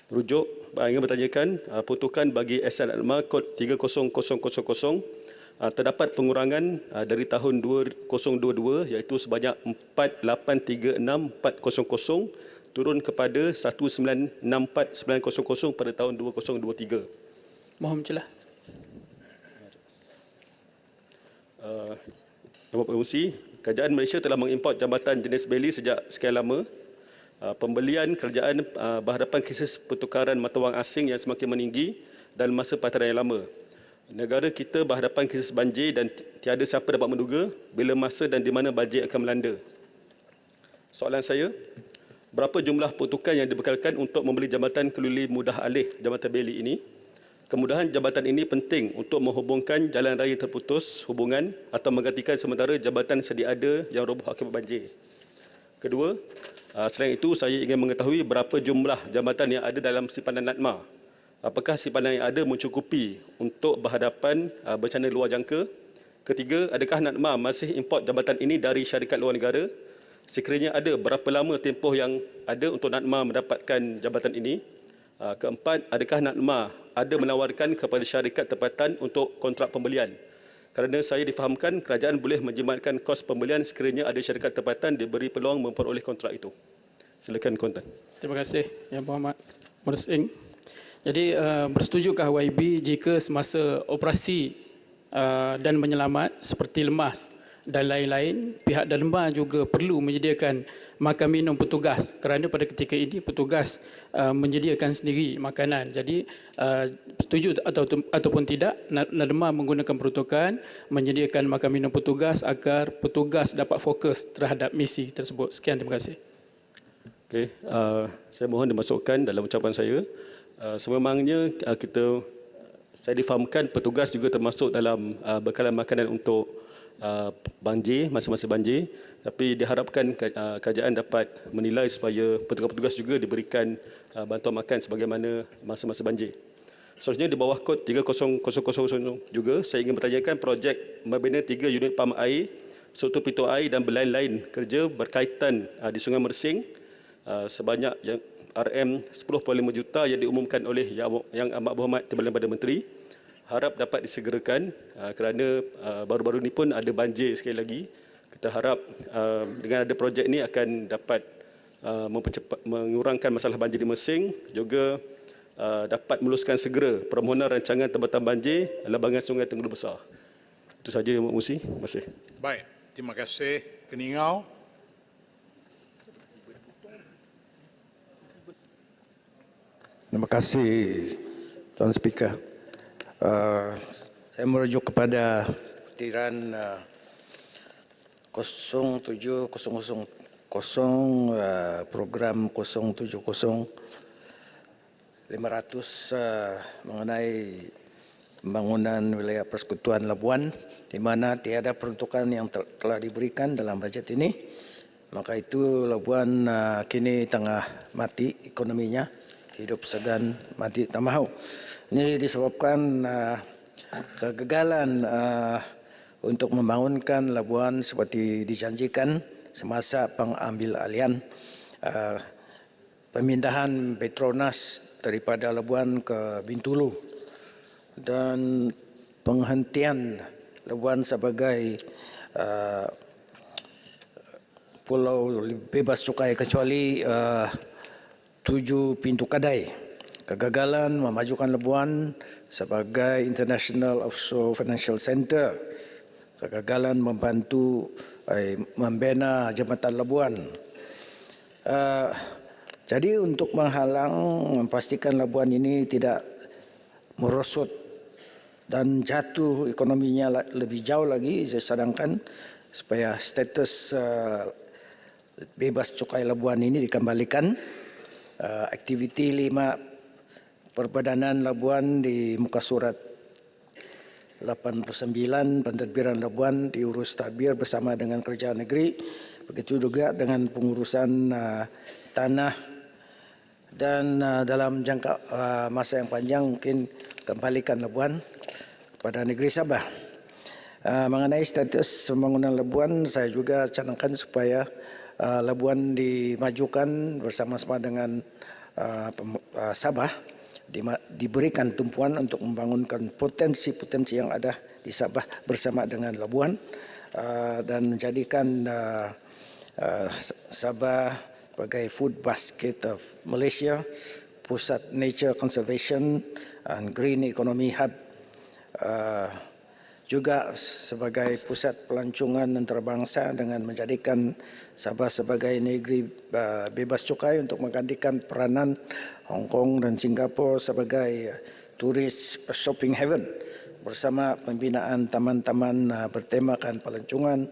rujuk ingin bertanyakan peruntukan bagi SN NADMA kod 30000 terdapat pengurangan dari tahun 2022 iaitu sebanyak 4836400 turun kepada 1964900 pada tahun 2023. mohon celah. Bapak Pengerusi, Kerajaan Malaysia telah mengimport jambatan jenis beli sejak sekian lama. Pembelian kerajaan berhadapan krisis pertukaran mata wang asing yang semakin meninggi dalam masa pasaran yang lama. Negara kita berhadapan krisis banjir dan tiada siapa dapat menduga bila masa dan di mana banjir akan melanda. Soalan saya, berapa jumlah peruntukan yang dibekalkan untuk membeli jambatan keluli mudah alih jambatan beli ini? Kemudahan jambatan ini penting untuk menghubungkan jalan raya terputus hubungan atau menggantikan sementara jambatan sedia ada yang roboh akibat banjir. Kedua, selain itu saya ingin mengetahui berapa jumlah jambatan yang ada dalam simpanan NADMA. Apakah simpanan yang ada mencukupi untuk berhadapan bencana luar jangka? Ketiga, adakah NADMA masih import jambatan ini dari syarikat luar negara? Sekiranya ada, berapa lama tempoh yang ada untuk NADMA mendapatkan jambatan ini? Keempat, adakah NADMA ada menawarkan kepada syarikat tempatan untuk kontrak pembelian? Kerana saya difahamkan kerajaan boleh menjimatkan kos pembelian sekiranya ada syarikat tempatan diberi peluang memperoleh kontrak itu. Silakan konten. Terima kasih Yang Berhormat Mersing. Jadi bersetujukah YB jika semasa operasi dan menyelamat seperti lemas dan lain-lain, pihak NADMA juga perlu menyediakan makan minum petugas kerana pada ketika ini petugas menyediakan sendiri makanan. Jadi setuju ataupun tidak, NADMA menggunakan peruntukan menyediakan makan minum petugas agar petugas dapat fokus terhadap misi tersebut. Sekian, terima kasih. Okey, saya mohon dimasukkan dalam ucapan saya. Sememangnya saya difahamkan petugas juga termasuk dalam bekalan makanan untuk banjir, masa-masa banjir, tapi diharapkan kerajaan dapat menilai supaya petugas-petugas juga diberikan bantuan makan sebagaimana masa-masa banjir. Seterusnya di bawah kod 30000 juga saya ingin bertanyakan projek membina 3 unit pam air, struktur pintu air dan lain-lain kerja berkaitan di Sungai Mersing sebanyak yang RM10.5 juta yang diumumkan oleh Yang Amat Berhormat Timbalan Perdana Menteri. Harap dapat disegerakan kerana baru-baru ini pun ada banjir sekali lagi. Kita harap dengan ada projek ini akan dapat mengurangkan masalah banjir di Mersing, juga dapat meluluskan segera permohonan rancangan tempatan banjir labangan Sungai Tenggulu Besar. Itu sahaja Yang Berhormat. Terima kasih. Baik, terima kasih Keningau. Terima kasih Tuan Speaker. Saya merujuk kepada butiran 0700 program 070 500 mengenai pembangunan wilayah persekutuan Labuan, di mana tiada peruntukan yang telah diberikan dalam bajet ini. Maka itu Labuan kini tengah mati ekonominya, hidup segan mati tak mahu. Ini disebabkan kegagalan untuk membangunkan Labuan seperti dijanjikan semasa pengambil alihan pemindahan Petronas daripada Labuan ke Bintulu dan penghentian Labuan sebagai pulau bebas cukai kecuali 7 pintu kedai. Kegagalan memajukan Labuan sebagai International Offshore Financial Center. Kegagalan membantu membina Jambatan Labuan. Jadi untuk memastikan labuan ini tidak merosot dan jatuh ekonominya lebih jauh lagi, saya cadangkan supaya status bebas cukai labuan ini dikembalikan. Aktiviti 5 perbadanan labuan di muka surat 89 pentadbiran labuan diurus tadbir bersama dengan kerajaan negeri. Begitu juga dengan pengurusan tanah dan dalam jangka masa yang panjang mungkin kembalikan labuan kepada negeri Sabah. Mengenai status pembangunan labuan, saya juga cadangkan supaya labuan dimajukan bersama-sama dengan Sabah, diberikan tumpuan untuk membangunkan potensi-potensi yang ada di Sabah bersama dengan labuan dan menjadikan Sabah sebagai food basket of Malaysia, pusat nature conservation and green economy hub, juga sebagai pusat pelancongan antarabangsa dengan menjadikan Sabah sebagai negeri bebas cukai untuk menggantikan peranan Hong Kong dan Singapura sebagai turis shopping heaven bersama pembinaan taman-taman bertemakan pelancongan,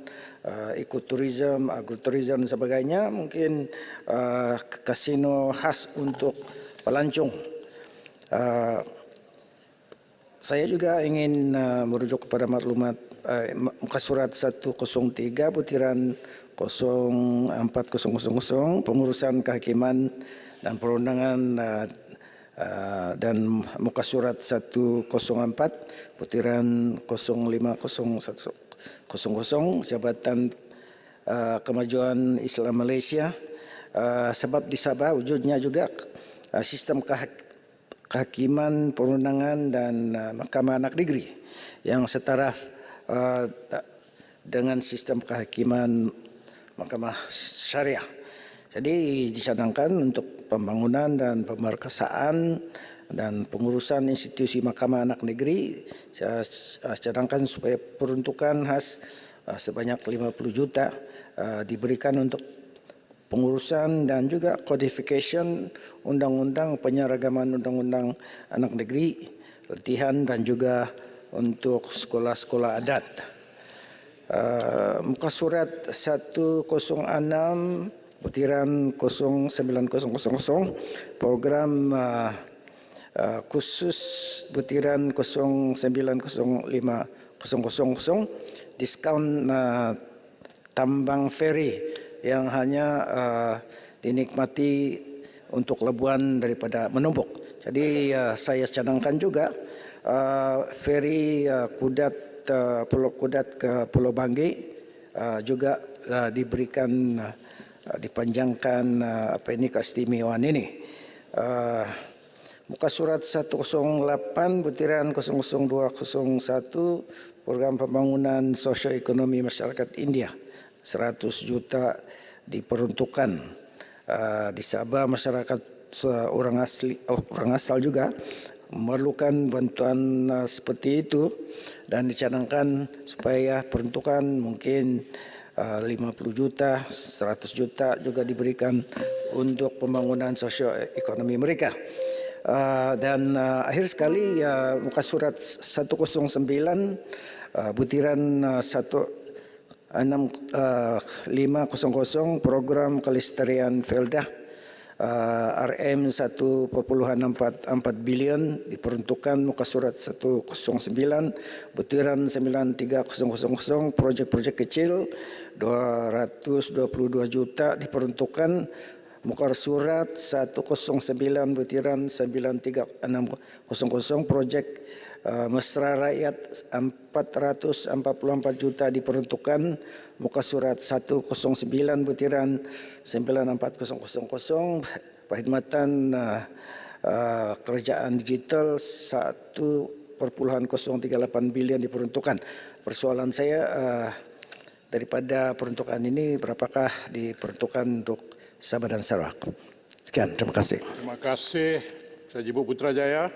ekoturism, agroturism dan sebagainya, mungkin kasino khas untuk pelancong. Saya juga ingin merujuk kepada maklumat muka surat 103 butiran 0400 pengurusan kehakiman dan perundangan dan muka surat 104 butiran 050100 Jabatan Kemajuan Islam Malaysia. Sebab di Sabah wujudnya juga sistem kehakiman, perundangan dan mahkamah anak negeri yang setaraf dengan sistem kehakiman mahkamah syariah. Jadi dicadangkan untuk pembangunan dan pemerkasaan dan pengurusan institusi mahkamah anak negeri, saya cadangkan supaya peruntukan khas sebanyak 50 juta diberikan untuk pengurusan dan juga codification undang-undang, penyeragaman undang-undang anak negeri, latihan dan juga untuk sekolah-sekolah adat. Muka surat 106 butiran 09000 program khusus butiran 090500 diskaun tambang feri yang hanya dinikmati untuk labuan daripada menumbuk. Jadi saya cadangkan juga feri Kudat, Pulau Kudat ke Pulau Banggi juga diberikan dipanjangkan keistimewaan ini. Muka surat 108 butiran 00201 program pembangunan sosioekonomi masyarakat India 100 juta diperuntukkan di Sabah. Masyarakat orang asal juga memerlukan bantuan seperti itu dan dicadangkan supaya peruntukan mungkin 50 juta, 100 juta juga diberikan untuk pembangunan sosioekonomi mereka. Dan akhir sekali muka surat 109 butiran 16500 program kelestarian Feldah RM 1.44 bilion diperuntukkan muka surat 109 butiran 93000 projek-projek kecil 222 juta diperuntukkan muka surat 109 butiran 93600 projek mesra rakyat 444 juta diperuntukkan muka surat 109 butiran 94000 perkhidmatan kerajaan digital 1.038 bilion diperuntukkan. Persoalan saya daripada peruntukan ini berapakah diperuntukkan untuk Sabah dan Sarawak? Sekian, terima kasih. Terima kasih. Saya Ibu Putrajaya.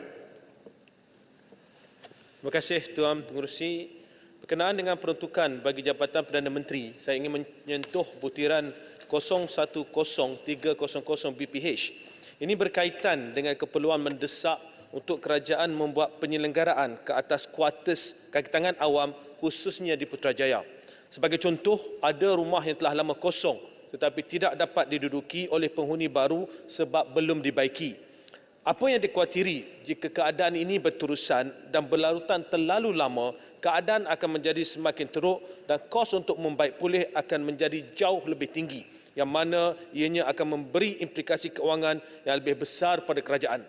Terima kasih Tuan Pengerusi. Berkenaan dengan peruntukan bagi Jabatan Perdana Menteri, saya ingin menyentuh butiran 010300 BPH. Ini berkaitan dengan keperluan mendesak untuk kerajaan membuat penyelenggaraan ke atas kuartus kaki tangan awam khususnya di Putrajaya. Sebagai contoh, ada rumah yang telah lama kosong tetapi tidak dapat diduduki oleh penghuni baru sebab belum dibaiki. Apa yang dikhawatiri jika keadaan ini berterusan dan berlarutan terlalu lama, keadaan akan menjadi semakin teruk dan kos untuk membaik pulih akan menjadi jauh lebih tinggi, yang mana ianya akan memberi implikasi keuangan yang lebih besar pada kerajaan.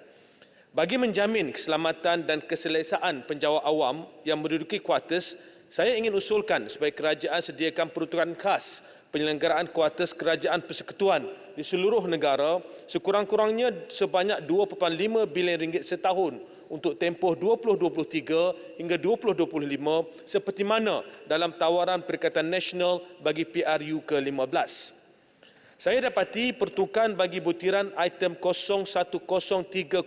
Bagi menjamin keselamatan dan keselesaan penjawat awam yang menduduki kuartus, saya ingin usulkan supaya kerajaan sediakan peruntukan khas penyelenggaraan kuartus kerajaan persekutuan di seluruh negara sekurang-kurangnya sebanyak 2.5 bilion ringgit setahun untuk tempoh 2023 hingga 2025 seperti mana dalam tawaran Perikatan Nasional bagi PRU ke-15. Saya dapati pertukaran bagi butiran item 010300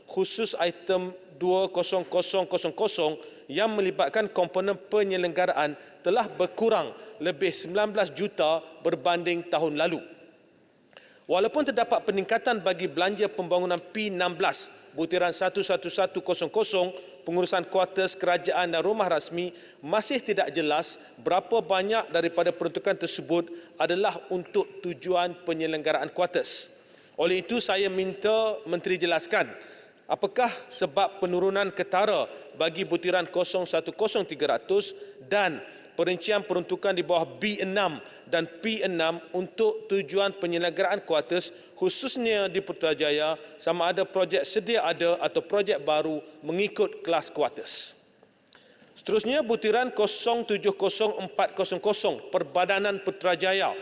khusus item 20000 yang melibatkan komponen penyelenggaraan telah berkurang lebih 19 juta berbanding tahun lalu. Walaupun terdapat peningkatan bagi belanja pembangunan P16 butiran 11100 pengurusan kuartus kerajaan dan rumah rasmi, masih tidak jelas berapa banyak daripada peruntukan tersebut adalah untuk tujuan penyelenggaraan kuartus. Oleh itu saya minta Menteri jelaskan apakah sebab penurunan ketara bagi butiran 010300 dan perincian peruntukan di bawah B6 dan P6 untuk tujuan penyelenggaraan kuartus khususnya di Putrajaya sama ada projek sedia ada atau projek baru mengikut kelas kuartus. Seterusnya butiran 070400 Perbadanan Putrajaya.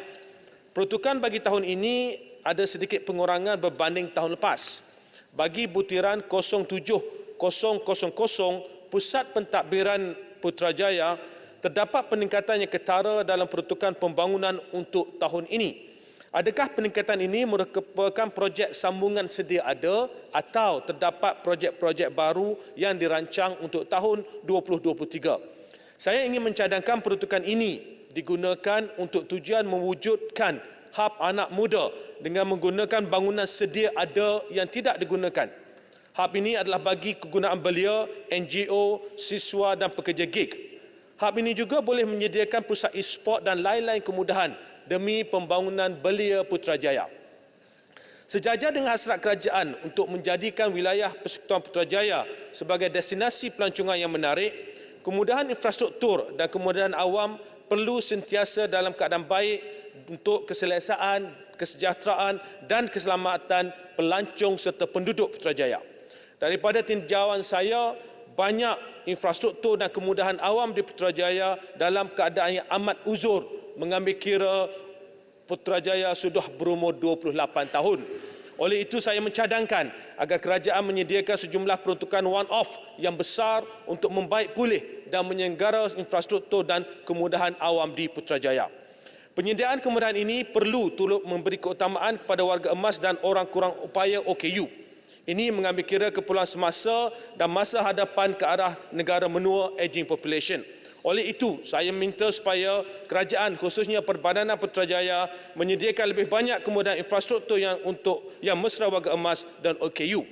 Peruntukan bagi tahun ini ada sedikit pengurangan berbanding tahun lepas. Bagi butiran 07000 Pusat Pentadbiran Putrajaya terdapat peningkatan yang ketara dalam peruntukan pembangunan untuk tahun ini. Adakah peningkatan ini merupakan projek sambungan sedia ada atau terdapat projek-projek baru yang dirancang untuk tahun 2023? Saya ingin mencadangkan peruntukan ini digunakan untuk tujuan mewujudkan hub anak muda dengan menggunakan bangunan sedia ada yang tidak digunakan. Hub ini adalah bagi kegunaan belia, NGO, siswa dan pekerja gig. Hub ini juga boleh menyediakan pusat e-sport dan lain-lain kemudahan demi pembangunan belia Putrajaya. Sejajar dengan hasrat kerajaan untuk menjadikan wilayah Persekutuan Putrajaya sebagai destinasi pelancongan yang menarik, kemudahan infrastruktur dan kemudahan awam perlu sentiasa dalam keadaan baik untuk keselesaan, kesejahteraan dan keselamatan pelancong serta penduduk Putrajaya. Daripada tinjauan saya, banyak infrastruktur dan kemudahan awam di Putrajaya dalam keadaan yang amat uzur mengambil kira Putrajaya sudah berumur 28 tahun. Oleh itu saya mencadangkan agar kerajaan menyediakan sejumlah peruntukan one-off yang besar untuk membaik pulih dan menyelenggara infrastruktur dan kemudahan awam di Putrajaya. Penyediaan kemudahan ini perlu turut memberi keutamaan kepada warga emas dan orang kurang upaya OKU. Ini mengambil kira keperluan semasa dan masa hadapan ke arah negara menua aging population. Oleh itu, saya minta supaya kerajaan khususnya Perbadanan Putrajaya menyediakan lebih banyak kemudahan infrastruktur yang mesra warga emas dan OKU.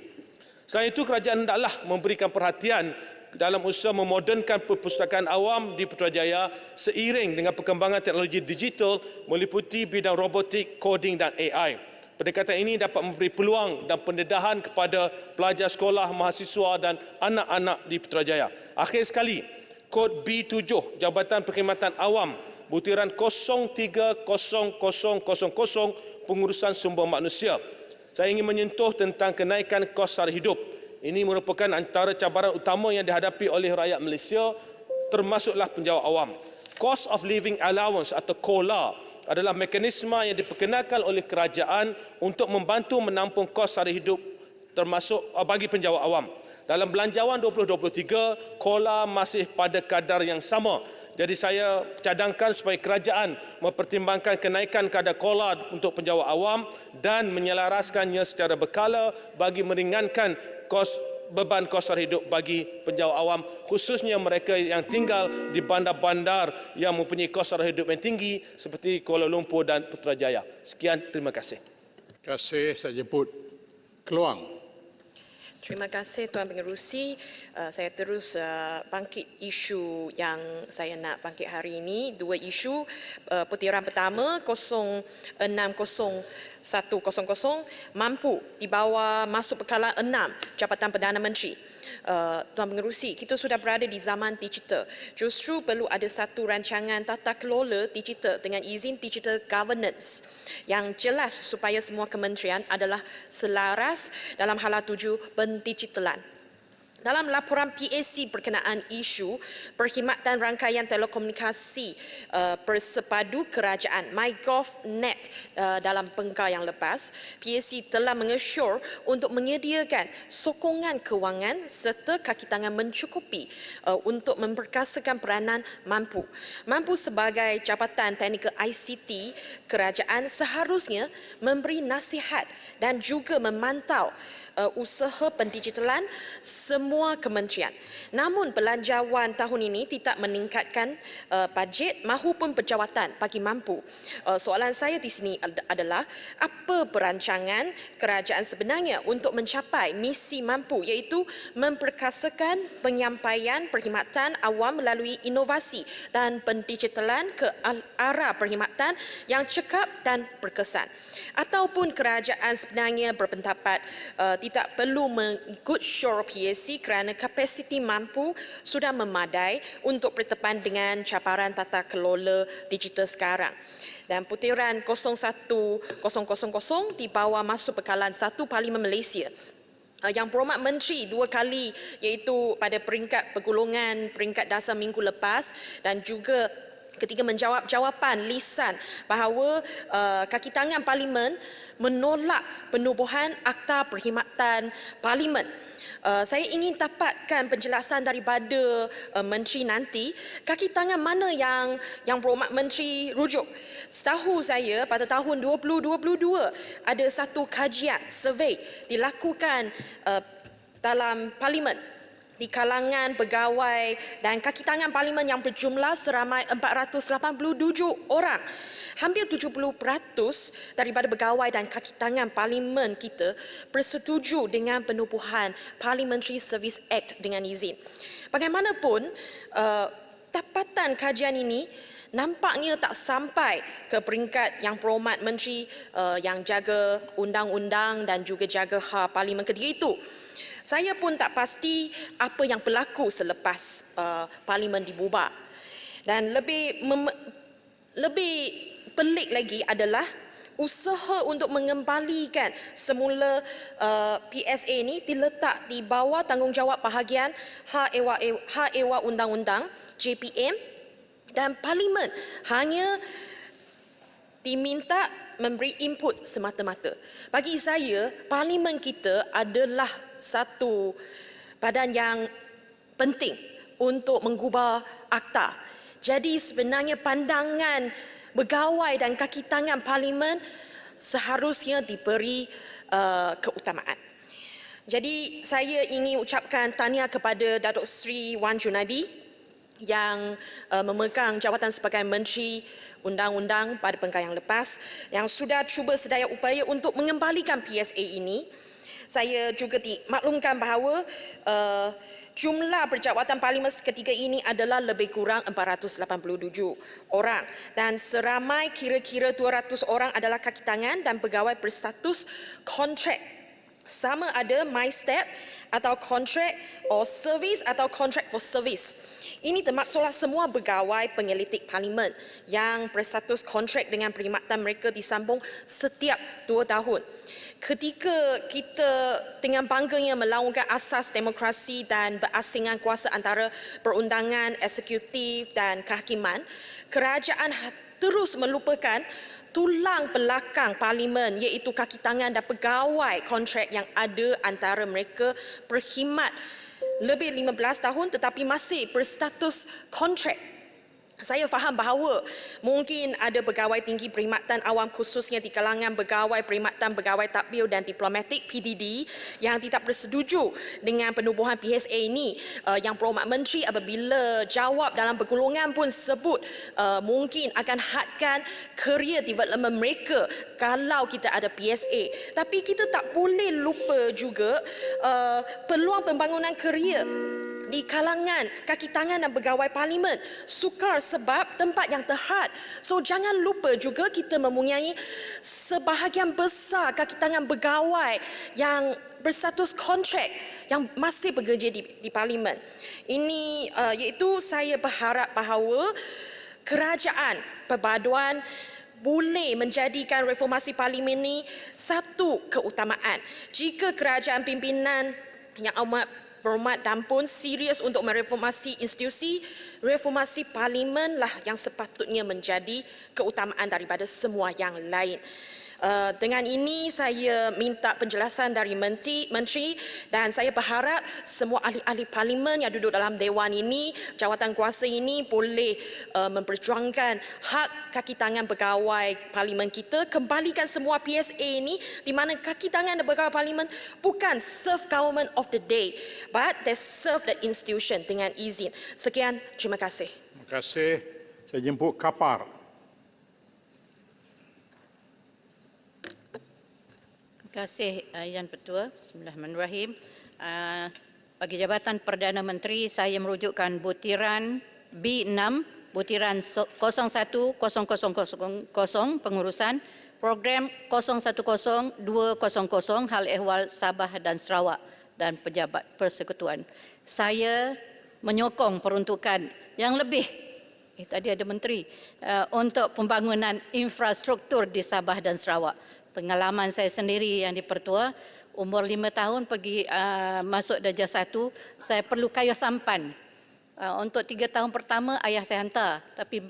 Selain itu, kerajaan hendaklah memberikan perhatian dalam usaha memodernkan perpustakaan awam di Putrajaya seiring dengan perkembangan teknologi digital meliputi bidang robotik, coding dan AI. Pendekatan ini dapat memberi peluang dan pendedahan kepada pelajar sekolah, mahasiswa dan anak-anak di Putrajaya. Akhir sekali, kod B7 Jabatan Perkhidmatan Awam butiran 030000 pengurusan sumber manusia. Saya ingin menyentuh tentang kenaikan kos sara hidup. Ini merupakan antara cabaran utama yang dihadapi oleh rakyat Malaysia, termasuklah penjawat awam. Cost of Living Allowance atau COLA adalah mekanisme yang diperkenalkan oleh kerajaan untuk membantu menampung kos sara hidup termasuk bagi penjawat awam. Dalam belanjawan 2023, COLA masih pada kadar yang sama. Jadi saya cadangkan supaya kerajaan mempertimbangkan kenaikan kadar COLA untuk penjawat awam dan menyelaraskannya secara berkala bagi meringankan kos beban kos hidup bagi penjawat awam, khususnya mereka yang tinggal di bandar-bandar yang mempunyai kos hidup yang tinggi seperti Kuala Lumpur dan Putrajaya. Sekian, terima kasih. Terima kasih. Saya jemput Keluang. Terima kasih Tuan Pengerusi. Saya terus bangkit isu yang saya nak bangkit hari ini. Dua isu. Putiran pertama 060100 mampu dibawa masuk pekalan 6 Jabatan Perdana Menteri. Tuan Pengerusi, kita sudah berada di zaman digital. Justru perlu ada satu rancangan tata kelola digital dengan izin digital governance yang jelas supaya semua kementerian adalah selaras dalam hala tuju pendigitalan. Dalam laporan PAC berkenaan isu perkhidmatan rangkaian telekomunikasi bersepadu kerajaan MyGovNet dalam pengkar yang lepas, PAC telah mengesyor untuk menyediakan sokongan kewangan serta kaki tangan mencukupi untuk memperkasakan peranan mampu. Mampu sebagai Jabatan Teknikal ICT, kerajaan seharusnya memberi nasihat dan juga memantau usaha pendigitalan semua kementerian. Namun belanjawan tahun ini tidak meningkatkan bajet mahupun penjawatan bagi mampu. Soalan saya di sini adalah apa perancangan kerajaan sebenarnya untuk mencapai misi mampu, iaitu memperkasakan penyampaian perkhidmatan awam melalui inovasi dan pendigitalan ke arah perkhidmatan yang cekap dan berkesan. Ataupun kerajaan sebenarnya berpendapat tidak perlu mengikut syur PAC kerana kapasiti mampu sudah memadai untuk bertepan dengan cabaran tata kelola digital sekarang. Dan putiran 01000 dibawa masuk pekalan 1 Parlimen Malaysia yang berhormat menteri 2 kali, iaitu pada peringkat pergolongan peringkat dasar minggu lepas dan juga ketika menjawab jawapan lisan bahawa kaki tangan Parlimen menolak penubuhan Akta Perkhidmatan Parlimen. Saya ingin dapatkan penjelasan daripada menteri nanti, kaki tangan mana yang berhormat menteri rujuk. Setahu saya pada tahun 2022 ada satu kajian survey dilakukan dalam Parlimen di kalangan pegawai dan kaki tangan Parlimen yang berjumlah seramai 487 orang. Hampir 70% daripada pegawai dan kaki tangan Parlimen kita bersetuju dengan penubuhan Parliamentary Service Act dengan izin. Bagaimanapun, dapatan kajian ini nampaknya tak sampai ke peringkat yang berhormat menteri yang jaga undang-undang dan juga jaga hak Parlimen ketika itu. Saya pun tak pasti apa yang berlaku selepas Parlimen dibubar. Dan lebih pelik lagi adalah usaha untuk mengembalikan semula PSA ini diletak di bawah tanggungjawab bahagian Hak Ehwal Undang-Undang JPM, dan Parlimen hanya diminta memberi input semata-mata. Bagi saya, Parlimen kita adalah satu badan yang penting untuk mengubah akta. Jadi sebenarnya pandangan pegawai dan kaki tangan Parlimen seharusnya diberi keutamaan. Jadi saya ingin ucapkan tahniah kepada Datuk Seri Wan Junadi yang memegang jawatan sebagai Menteri Undang-Undang pada pengkar yang lepas, yang sudah cuba sedaya upaya untuk mengembalikan PSA ini. Saya juga dimaklumkan bahawa jumlah berjawatan Parlimen ketika ini adalah lebih kurang 487 orang dan seramai kira-kira 200 orang adalah kaki tangan dan pegawai berstatus kontrak. Sama ada MyStep atau kontrak or service atau contract for service. Ini termaksudlah semua pegawai penyelidik Parlimen yang berstatus kontrak dengan perkhidmatan mereka disambung setiap 2 tahun. Ketika kita dengan bangganya melaungkan asas demokrasi dan berasingan kuasa antara perundangan, eksekutif dan kehakiman, kerajaan terus melupakan tulang belakang Parlimen, iaitu kaki tangan dan pegawai kontrak yang ada antara mereka berkhidmat lebih 15 tahun tetapi masih berstatus kontrak. Saya faham bahawa mungkin ada pegawai tinggi perkhidmatan awam khususnya di kalangan pegawai perkhidmatan, pegawai tadbir dan diplomatik PDD yang tidak bersetuju dengan penubuhan PSA ini. Yang Berhormat Menteri apabila jawab dalam pergolongan pun sebut mungkin akan hadkan career development mereka kalau kita ada PSA. Tapi kita tak boleh lupa juga peluang pembangunan career di kalangan kaki tangan dan pegawai parlimen sukar sebab tempat yang terhad. So jangan lupa juga kita mempunyai sebahagian besar kaki tangan pegawai yang berstatus kontrak yang masih bekerja di parlimen. Ini iaitu saya berharap bahawa kerajaan perpaduan boleh menjadikan reformasi parlimen ini satu keutamaan. Jika kerajaan pimpinan yang amat berhormat dan pun serius untuk mereformasi institusi, reformasi parlimen lah yang sepatutnya menjadi keutamaan daripada semua yang lain. Dengan ini saya minta penjelasan dari Menteri dan saya berharap semua ahli-ahli parlimen yang duduk dalam dewan ini, jawatan kuasa ini boleh memperjuangkan hak kaki tangan pegawai parlimen kita, kembalikan semua PSA ini di mana kaki tangan pegawai parlimen bukan serve government of the day but they serve the institution dengan izin. Sekian, terima kasih. Terima kasih. Saya jemput Kapar. Terima kasih Yang Pertua. Bismillahirrahmanirrahim. Bagi Jabatan Perdana Menteri, saya merujukkan butiran B6, butiran 010000 pengurusan program 010200 hal ehwal Sabah dan Sarawak dan pejabat persekutuan. Saya menyokong peruntukan yang lebih tadi ada menteri untuk pembangunan infrastruktur di Sabah dan Sarawak. Pengalaman saya sendiri yang di Pertua, umur 5 tahun pergi masuk darjah 1, saya perlu kayu sampan. Untuk 3 tahun pertama ayah saya hantar, tapi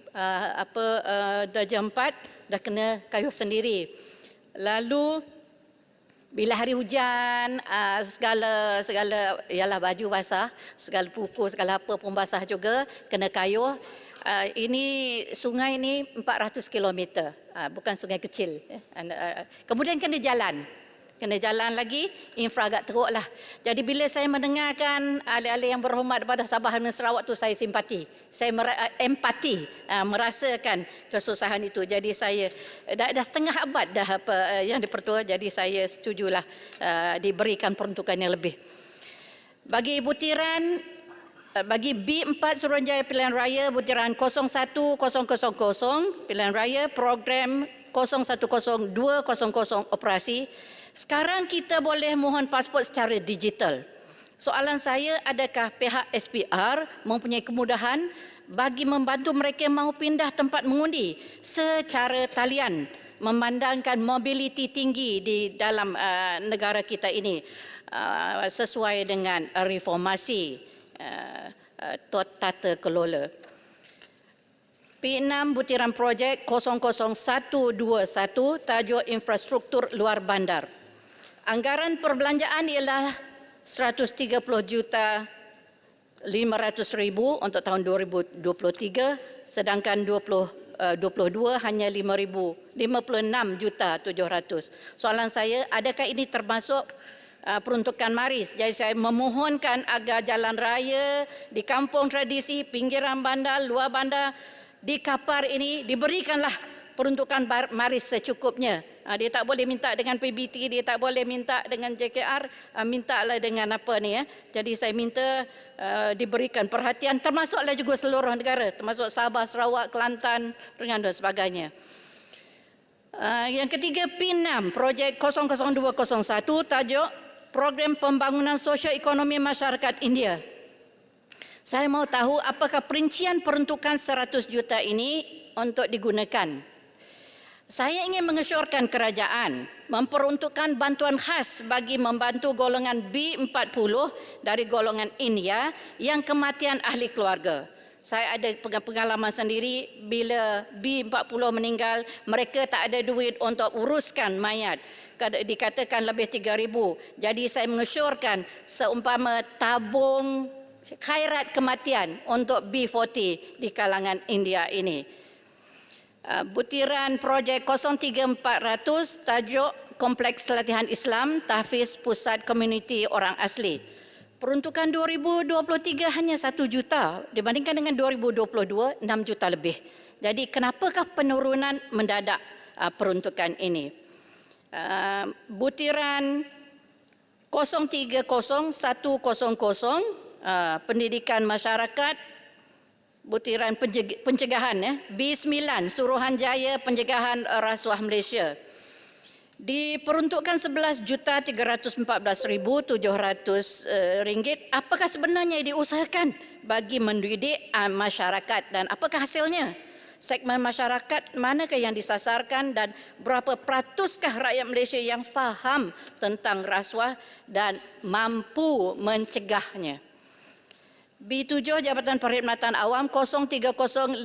darjah 4 dah kena kayu sendiri. Lalu bila hari hujan, segala ialah baju basah, segala buku, segala apa pun basah juga, kena kayuh. Ini sungai ini 400 km, bukan sungai kecil. Kemudian kena jalan lagi, infra agak teruk lah. Jadi bila saya mendengarkan ahli-ahli yang berhormat pada Sabah dan Sarawak tu, saya simpati, saya empati, merasakan kesusahan itu. Jadi saya dah setengah abad dah yang di Pertua, jadi saya setujulah diberikan peruntukan yang lebih. Bagi B4 Suruhanjaya Pilihan Raya butiran 01000 Pilihan Raya program 010200 operasi. Sekarang kita boleh mohon pasport secara digital. Soalan saya, adakah pihak SPR mempunyai kemudahan bagi membantu mereka mahu pindah tempat mengundi secara talian, memandangkan mobiliti tinggi di dalam negara kita ini sesuai dengan reformasi tata kelola. P6 butiran projek 00121 tajuk infrastruktur luar bandar. Anggaran perbelanjaan ialah 130,500,000 untuk tahun 2023, sedangkan 2022 hanya 56,700,000. Soalan saya, adakah ini termasuk peruntukan maris? Jadi saya memohonkan agar jalan raya di kampung tradisi, pinggiran bandar, luar bandar, di Kapar ini diberikanlah peruntukan maris secukupnya. Dia tak boleh minta dengan PBT, dia tak boleh minta dengan JKR, mintalah dengan apa ni ya. Jadi saya minta diberikan perhatian, termasuklah juga seluruh negara, termasuk Sabah, Sarawak, Kelantan, dan sebagainya. Yang ketiga, P6 projek 00201 tajuk Program Pembangunan Sosio-Ekonomi Masyarakat India. Saya mau tahu apakah perincian peruntukan 100 juta ini untuk digunakan. Saya ingin mengesyorkan kerajaan memperuntukkan bantuan khas bagi membantu golongan B40 dari golongan India yang kematian ahli keluarga. Saya ada pengalaman sendiri, bila B40 meninggal, mereka tak ada duit untuk uruskan mayat. Dikatakan lebih 3,000. Jadi saya mengesyorkan seumpama tabung khairat kematian untuk B40 di kalangan India ini. Butiran projek 03400 tajuk Kompleks Latihan Islam Tahfiz Pusat Komuniti Orang Asli. Peruntukan 2023 hanya 1 juta dibandingkan dengan 2022 6 juta lebih. Jadi kenapakah penurunan mendadak peruntukan ini? Butiran 030100 pendidikan masyarakat, butiran pencegahan B9 Suruhanjaya Pencegahan Rasuah Malaysia. Diperuntukkan RM11,314,700. Apakah sebenarnya diusahakan bagi mendidik masyarakat dan apakah hasilnya? Segmen masyarakat manakah yang disasarkan dan berapa peratuskah rakyat Malaysia yang faham tentang rasuah dan mampu mencegahnya? B7 Jabatan Perkhidmatan Awam 030500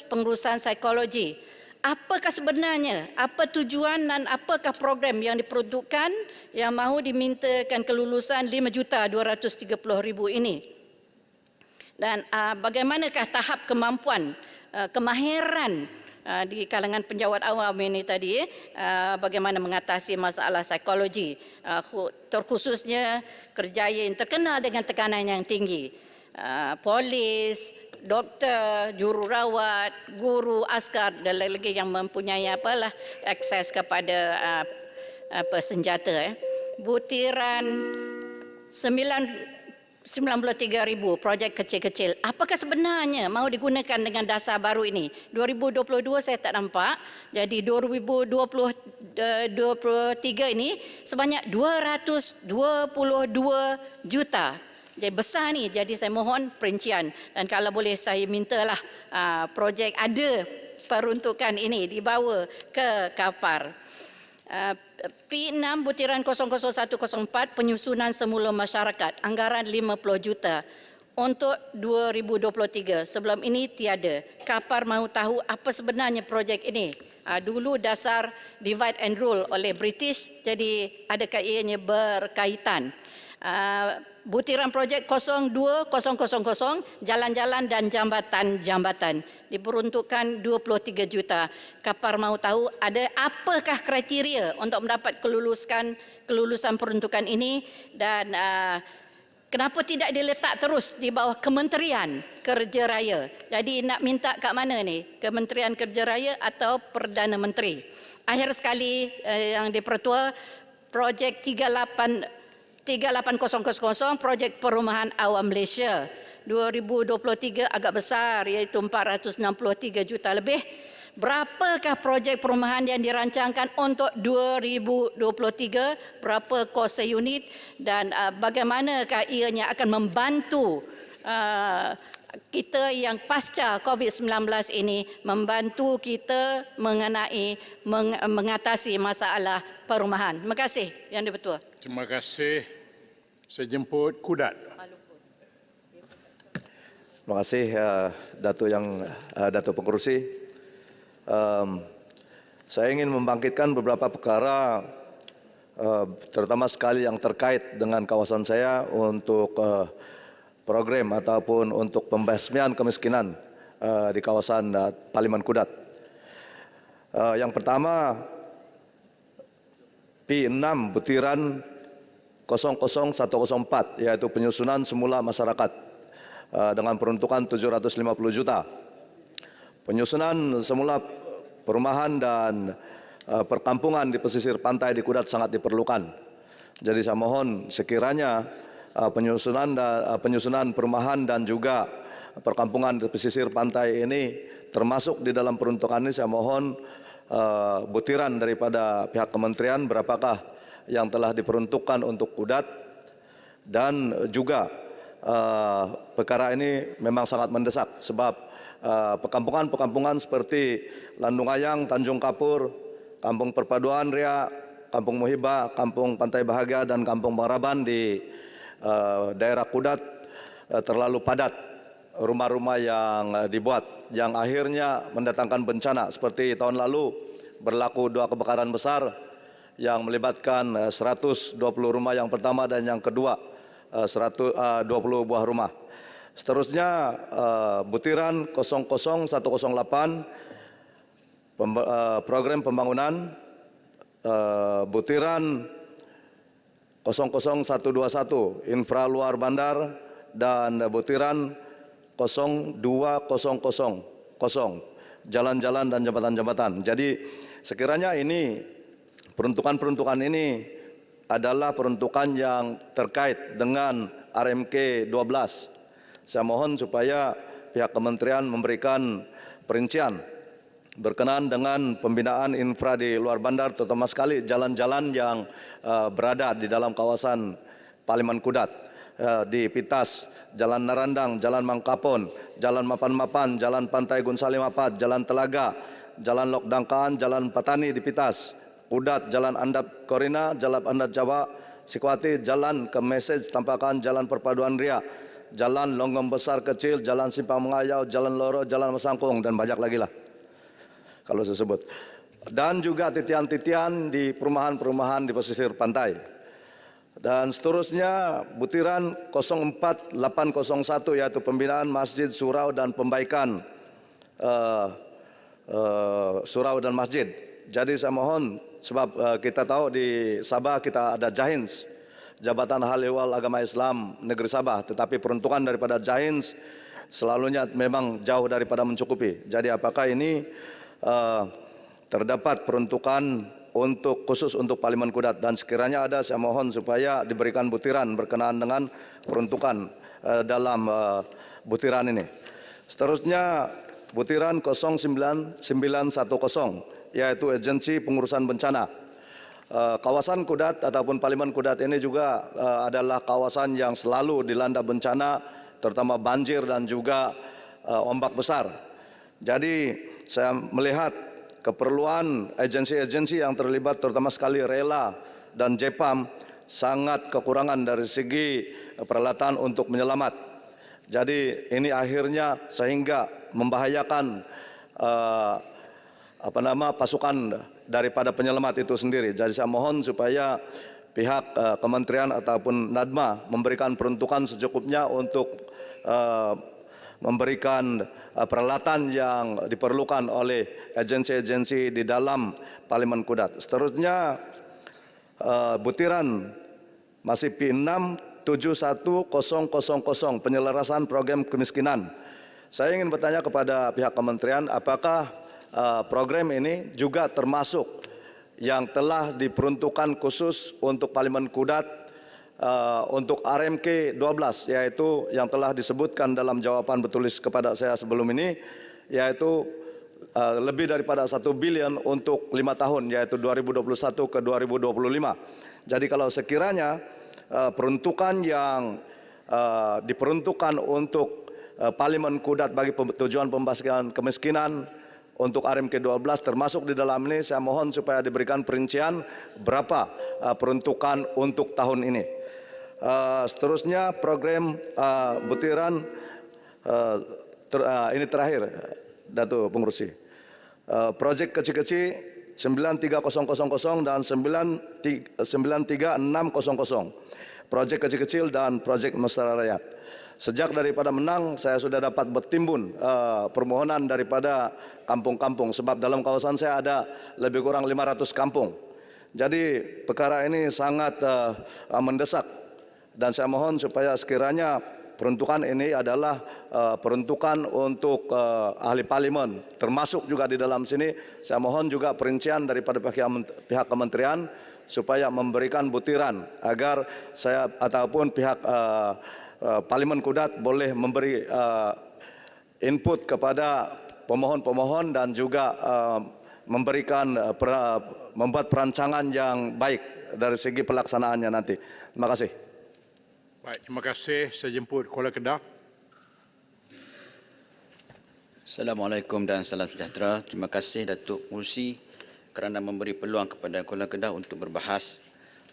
pengurusan psikologi. Apakah sebenarnya, apa tujuan dan apakah program yang diperuntukkan yang mahu dimintakan kelulusan 5.230.000 ini? Dan bagaimanakah tahap kemampuan, kemahiran di kalangan penjawat awam ini tadi, bagaimana mengatasi masalah psikologi, terkhususnya kerjaya yang terkenal dengan tekanan yang tinggi, polis, doktor, jururawat, guru, askar dan lagi yang mempunyai akses kepada senjata. Butiran 93,000 projek kecil-kecil. Apakah sebenarnya mahu digunakan dengan dasar baru ini? 2022 saya tak nampak. Jadi 2023 ini sebanyak 222 juta. Jadi besar ni, jadi saya mohon perincian dan kalau boleh saya mintalah projek ada peruntukan ini dibawa ke Kapar. P6 butiran 00104 penyusunan semula masyarakat anggaran 50 juta untuk 2023. Sebelum ini tiada. Kapar mahu tahu apa sebenarnya projek ini. Dulu dasar divide and rule oleh British, jadi adakah ianya berkaitan? Butiran projek 02000 jalan-jalan dan jambatan diperuntukkan 23 juta. Kapar mahu tahu ada apakah kriteria untuk mendapat kelulusan peruntukan ini dan kenapa tidak diletak terus di bawah Kementerian Kerja Raya. Jadi nak minta kat mana ni? Kementerian Kerja Raya atau Perdana Menteri? Akhir sekali yang di-Pertua projek 38000 projek perumahan awam Malaysia 2023 agak besar iaitu 463 juta lebih. Berapakah projek perumahan yang dirancangkan untuk 2023? Berapa kos seunit dan bagaimanakah ianya akan membantu kita yang pasca COVID-19 ini, membantu kita mengatasi masalah perumahan. Terima kasih Yang di-Pertua. Terima kasih. Saya jemput Kudat. Terima kasih Datuk Pengerusi. Saya ingin membangkitkan beberapa perkara terutama sekali yang terkait dengan kawasan saya untuk program ataupun untuk pembasmian kemiskinan di kawasan Parlimen Kudat. Yang pertama P6 butiran 00104 yaitu penyusunan semula masyarakat dengan peruntukan 750 juta. Penyusunan semula perumahan dan perkampungan di pesisir pantai di Kudat sangat diperlukan. Jadi saya mohon sekiranya penyusunan perumahan dan juga perkampungan di pesisir pantai ini termasuk di dalam peruntukan ini, saya mohon butiran daripada pihak kementerian berapakah yang telah diperuntukkan untuk Kudat dan juga perkara ini memang sangat mendesak sebab perkampungan-perkampungan seperti Landung Ayang, Tanjung Kapur, Kampung Perpaduan Ria, Kampung Muhibah, Kampung Pantai Bahagia dan Kampung Maraban di daerah Kudat terlalu padat rumah-rumah yang dibuat yang akhirnya mendatangkan bencana seperti tahun lalu berlaku 2 kebakaran besar yang melibatkan 120 rumah yang pertama dan yang kedua 120 buah rumah. Seterusnya butiran 00108 program pembangunan, butiran 00121 infra luar bandar, dan butiran 02000 jalan-jalan dan jembatan-jembatan. Jadi sekiranya ini peruntukan ini adalah peruntukan yang terkait dengan RMK 12. Saya mohon supaya pihak kementerian memberikan perincian berkenaan dengan pembinaan infra di luar bandar, terutama sekali jalan-jalan yang berada di dalam kawasan Paliman Kudat, di Pitas, Jalan Narandang, Jalan Mangkapon, Jalan Mapan-Mapan, Jalan Pantai Gunsali Mapat, Jalan Telaga, Jalan Lok Dangkaan, Jalan Patani di Pitas, Kudat, Jalan Andap Korina, Jalan Andap Jawa, Sikwati, Jalan ke Mesej Tampakan, Jalan Perpaduan Ria, Jalan Longgong Besar Kecil, Jalan Simpang Mengayau, Jalan Loro, Jalan Masangkung, dan banyak lagi lah kalau saya sebut. Dan juga titian-titian di perumahan-perumahan di pesisir pantai. Dan seterusnya butiran 04801 yaitu pembinaan masjid, surau, dan pembaikan surau dan masjid. Jadi saya mohon, sebab kita tahu di Sabah kita ada Jahins, Jabatan Hal Ehwal Agama Islam Negeri Sabah, tetapi peruntukan daripada Jahins selalunya memang jauh daripada mencukupi. Jadi apakah ini terdapat peruntukan khusus untuk Paliman Kudat, dan sekiranya ada, saya mohon supaya diberikan butiran berkenaan dengan peruntukan dalam butiran ini. Seterusnya butiran 09910 yaitu agensi pengurusan bencana. Kawasan Kudat ataupun Paliman Kudat ini juga adalah kawasan yang selalu dilanda bencana, terutama banjir dan juga ombak besar. Jadi saya melihat keperluan agensi-agensi yang terlibat, terutama sekali Rela dan Jepam, sangat kekurangan dari segi peralatan untuk menyelamat. Jadi ini akhirnya sehingga membahayakan pasukan daripada penyelamat itu sendiri. Jadi saya mohon supaya pihak kementerian ataupun NADMA memberikan peruntukan secukupnya untuk memberikan peralatan yang diperlukan oleh agensi-agensi di dalam Paliman Kudat. Seterusnya butiran masih P6 71000 penyelarasan program kemiskinan. Saya ingin bertanya kepada pihak kementerian, apakah program ini juga termasuk yang telah diperuntukkan khusus untuk Paliman Kudat untuk RMK 12, yaitu yang telah disebutkan dalam jawaban bertulis kepada saya sebelum ini, yaitu lebih daripada 1 bilion untuk 5 tahun, yaitu 2021 ke 2025. Jadi kalau sekiranya peruntukan yang diperuntukkan untuk Paliman Kudat bagi tujuan pembasmian kemiskinan untuk RMK 12 termasuk di dalam ini, saya mohon supaya diberikan perincian berapa peruntukan untuk tahun ini. Seterusnya program butiran ini terakhir, Datuk Pengerusi. Projek kecil-kecil 93000 dan 93600. Projek kecil-kecil dan projek mesra rakyat. Sejak daripada menang, saya sudah dapat bertimbun permohonan daripada kampung-kampung, sebab dalam kawasan saya ada lebih kurang 500 kampung. Jadi perkara ini sangat mendesak. Dan saya mohon supaya sekiranya peruntukan ini adalah peruntukan untuk ahli parlimen, termasuk juga di dalam sini. Saya mohon juga perincian daripada pihak kementerian supaya memberikan butiran agar saya ataupun pihak Paliman Kudat boleh memberi input kepada pemohon-pemohon dan juga memberikan membuat perancangan yang baik dari segi pelaksanaannya nanti. Terima kasih. Baik, terima kasih. Saya jemput Kuala Kedah. Assalamualaikum dan salam sejahtera. Terima kasih Datuk Pengerusi kerana memberi peluang kepada Kuala Kedah untuk berbahas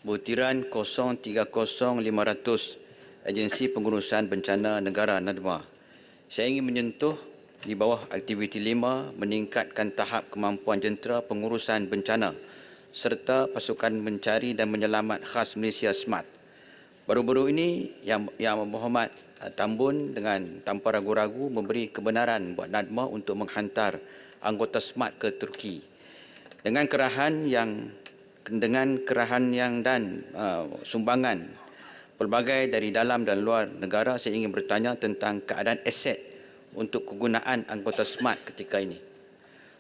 butiran 030500 Agensi Pengurusan Bencana Negara NADMA. Saya ingin menyentuh di bawah aktiviti 5 meningkatkan tahap kemampuan jentera pengurusan bencana serta pasukan mencari dan menyelamat khas Malaysia Smart. Baru-baru ini Yang Berhormat Tambun dengan tanpa ragu-ragu memberi kebenaran buat NADMA untuk menghantar anggota SMART ke Turki dengan kerahan yang dan sumbangan pelbagai dari dalam dan luar negara. Saya ingin bertanya tentang keadaan aset untuk kegunaan anggota SMART ketika ini.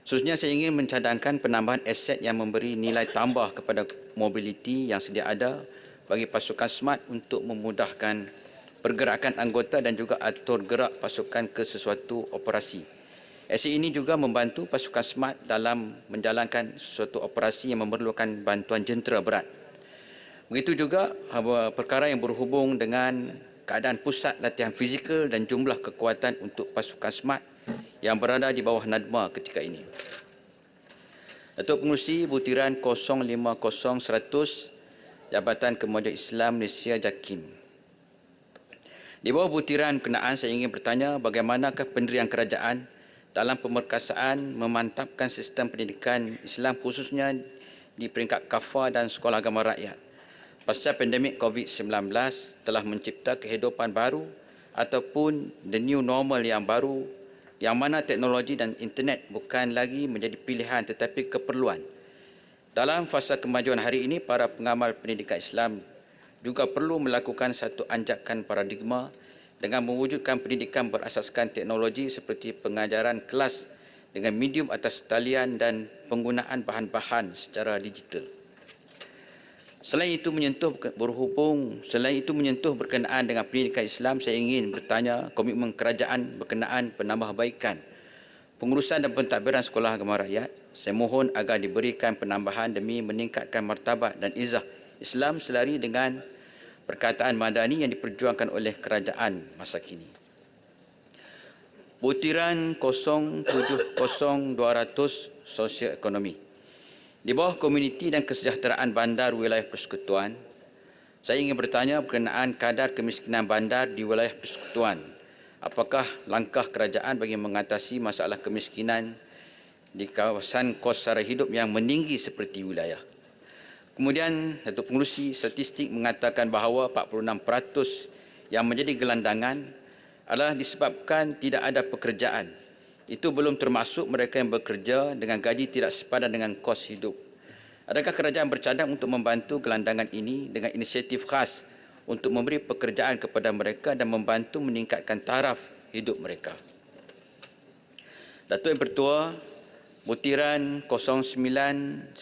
Khususnya saya ingin mencadangkan penambahan aset yang memberi nilai tambah kepada mobiliti yang sedia ada bagi pasukan SMART untuk memudahkan pergerakan anggota dan juga atur gerak pasukan ke sesuatu operasi. Aset ini juga membantu pasukan SMART dalam menjalankan sesuatu operasi yang memerlukan bantuan jentera berat. Begitu juga perkara yang berhubung dengan keadaan pusat latihan fizikal dan jumlah kekuatan untuk pasukan SMART yang berada di bawah NADMA ketika ini. Datuk Pengerusi Butiran 050-100 Jabatan Kemajuan Islam Malaysia JAKIM. Di bawah butiran berkenaan saya ingin bertanya bagaimanakah pendirian kerajaan dalam pemerkasaan memantapkan sistem pendidikan Islam khususnya di peringkat kafah dan sekolah agama rakyat. Pasca pandemik COVID-19 telah mencipta kehidupan baru ataupun the new normal yang baru yang mana teknologi dan internet bukan lagi menjadi pilihan tetapi keperluan. Dalam fasa kemajuan hari ini, para pengamal pendidikan Islam juga perlu melakukan satu anjakan paradigma dengan mewujudkan pendidikan berasaskan teknologi seperti pengajaran kelas dengan medium atas talian dan penggunaan bahan-bahan secara digital. Selain itu menyentuh berkenaan dengan pendidikan Islam, saya ingin bertanya komitmen kerajaan berkenaan penambahbaikan pengurusan dan pentadbiran sekolah agama rakyat. Saya mohon agar diberikan penambahan demi meningkatkan martabat dan izah Islam selari dengan perkataan madani yang diperjuangkan oleh kerajaan masa kini. Butiran 070-200 Sosioekonomi. Di bawah Komuniti dan Kesejahteraan Bandar Wilayah Persekutuan, saya ingin bertanya berkenaan kadar kemiskinan bandar di wilayah persekutuan. Apakah langkah kerajaan bagi mengatasi masalah kemiskinan di kawasan kos sara hidup yang meninggi seperti wilayah? Kemudian, Datuk Pengerusi, statistik mengatakan bahawa 46% yang menjadi gelandangan adalah disebabkan tidak ada pekerjaan. Itu belum termasuk mereka yang bekerja dengan gaji tidak sepadan dengan kos hidup. Adakah kerajaan bercadang untuk membantu gelandangan ini dengan inisiatif khas untuk memberi pekerjaan kepada mereka dan membantu meningkatkan taraf hidup mereka? Datuk Yang Pertua, Butiran 09900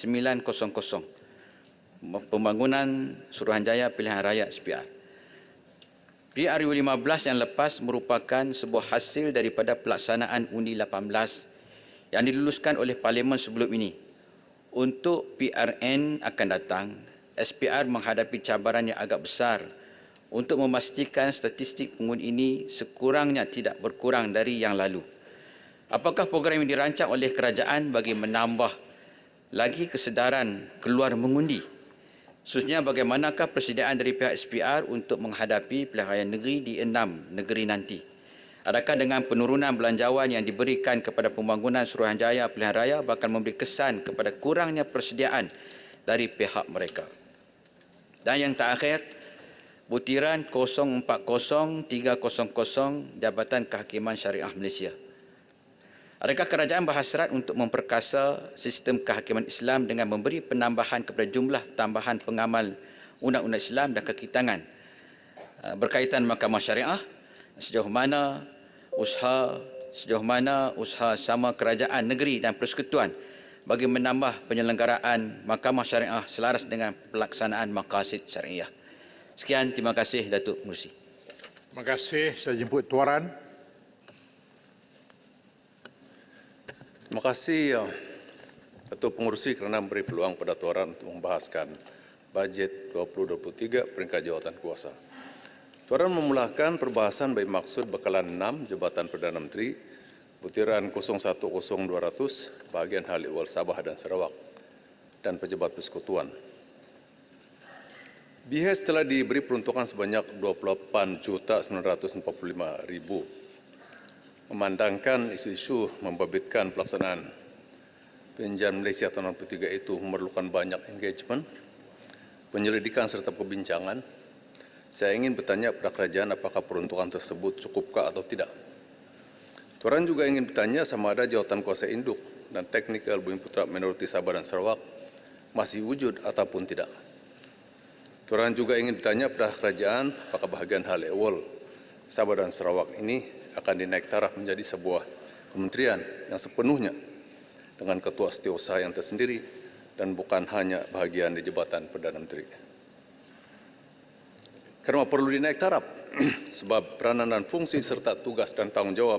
Pembangunan Suruhanjaya Pilihan Raya SPR. PRU 15 yang lepas merupakan sebuah hasil daripada pelaksanaan Undi 18 yang diluluskan oleh Parlimen sebelum ini. Untuk PRN akan datang, SPR menghadapi cabaran yang agak besar untuk memastikan statistik pengundi ini sekurangnya tidak berkurang dari yang lalu. Apakah program yang dirancang oleh kerajaan bagi menambah lagi kesedaran keluar mengundi? Khususnya bagaimanakah persediaan dari pihak SPR untuk menghadapi pilihan raya negeri di 6 negeri nanti? Adakah dengan penurunan belanjawan yang diberikan kepada pembangunan Suruhanjaya Pilihan Raya bakal memberi kesan kepada kurangnya persediaan dari pihak mereka? Dan yang terakhir, Butiran 040-300 Jabatan Kehakiman Syariah Malaysia. Adakah kerajaan berhasrat untuk memperkasa sistem kehakiman Islam dengan memberi penambahan kepada jumlah tambahan pengamal undang-undang Islam dan kekitangan berkaitan Mahkamah Syariah? Sejauh mana usaha sama kerajaan negeri dan persekutuan bagi menambah penyelenggaraan Mahkamah Syariah selaras dengan pelaksanaan maqasid syariah? Sekian, terima kasih Datuk Pengerusi. Terima kasih. Saya jemput Tuaran. Terima kasih Datuk Pengerusi kerana memberi peluang pada Tuaran untuk membahaskan bajet 2023 peringkat jawatan kuasa. Tuaran memulakan perbahasan bagi maksud bekalan 6 Jabatan Perdana Menteri Butiran 010-200 bahagian Hal Ehwal Sabah dan Sarawak dan pejabat persekutuan. BHS telah diberi peruntukan sebanyak 28,945,000 memandangkan isu-isu membabitkan pelaksanaan Penjanjian Malaysia tahun 63 itu memerlukan banyak engagement, penyelidikan serta perbincangan. Saya ingin bertanya kepada kerajaan apakah peruntukan tersebut cukupkah atau tidak. Tuan juga ingin bertanya sama ada jawatan kuasa induk dan teknikal Bumi Putra Minoriti Sabah dan Sarawak masih wujud ataupun tidak. Tuan juga ingin bertanya kepada kerajaan apakah bahagian hal ehwal Sabah dan Sarawak ini akan dinaik taraf menjadi sebuah kementerian yang sepenuhnya dengan ketua setiausaha yang tersendiri dan bukan hanya bahagian di Jabatan Perdana Menteri. Kenapa perlu dinaik taraf? Sebab peranan dan fungsi serta tugas dan tanggungjawab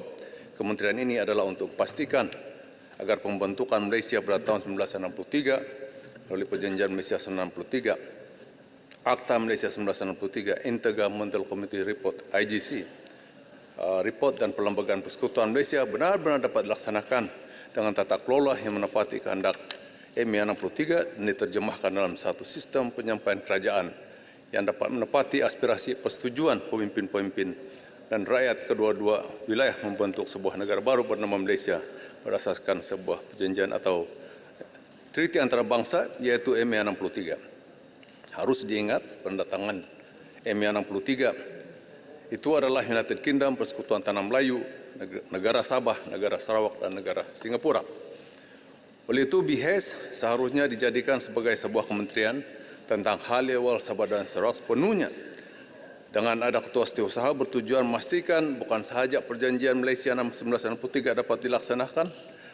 kementerian ini adalah untuk pastikan agar pembentukan Malaysia pada tahun 1963 melalui Perjanjian Malaysia 1963, Akta Malaysia 1963, Intergovernmental Committee Report (IGC), report dan Perlembagaan Persekutuan Malaysia benar-benar dapat dilaksanakan dengan tata kelola yang menepati kehendak MA 63 dan diterjemahkan dalam satu sistem penyampaian kerajaan yang dapat menepati aspirasi persetujuan pemimpin-pemimpin dan rakyat kedua-dua wilayah membentuk sebuah negara baru bernama Malaysia berdasarkan sebuah perjanjian atau treaty antarabangsa yaitu MA 63. Harus diingat penandatangan MA 63 itu adalah United Kingdom, Persekutuan Tanah Melayu, negara Sabah, negara Sarawak dan negara Singapura. Oleh itu BIHES seharusnya dijadikan sebagai sebuah kementerian tentang hal ehwal Sabah dan Sarawak sepenuhnya. Dengan ada ketua setiausaha bertujuan memastikan bukan sahaja perjanjian Malaysia 1963 dapat dilaksanakan,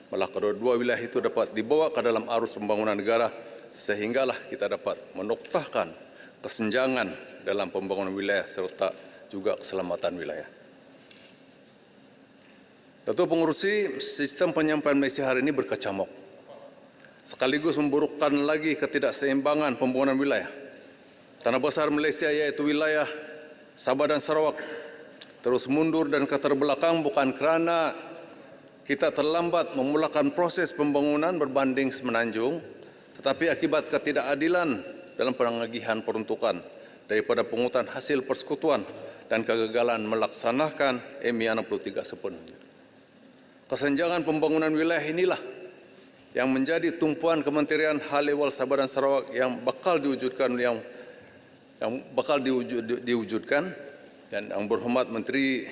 malah kedua-dua wilayah itu dapat dibawa ke dalam arus pembangunan negara sehinggalah kita dapat menoktahkan kesenjangan dalam pembangunan wilayah serta juga keselamatan wilayah. Datuk Pengerusi, sistem penyampaian Malaysia hari ini berkecamuk, sekaligus memburukkan lagi ketidakseimbangan pembangunan wilayah. Tanah besar Malaysia yaitu wilayah Sabah dan Sarawak terus mundur dan keterbelakang bukan kerana kita terlambat memulakan proses pembangunan berbanding semenanjung, tetapi akibat ketidakadilan dalam pengagihan peruntukan daripada pungutan hasil persekutuan dan kegagalan melaksanakan MA 63 sepenuhnya. Kesenjangan pembangunan wilayah inilah yang menjadi tumpuan Kementerian Hal Ehwal Sabah dan Sarawak yang bakal diwujudkan dan yang berhormat Menteri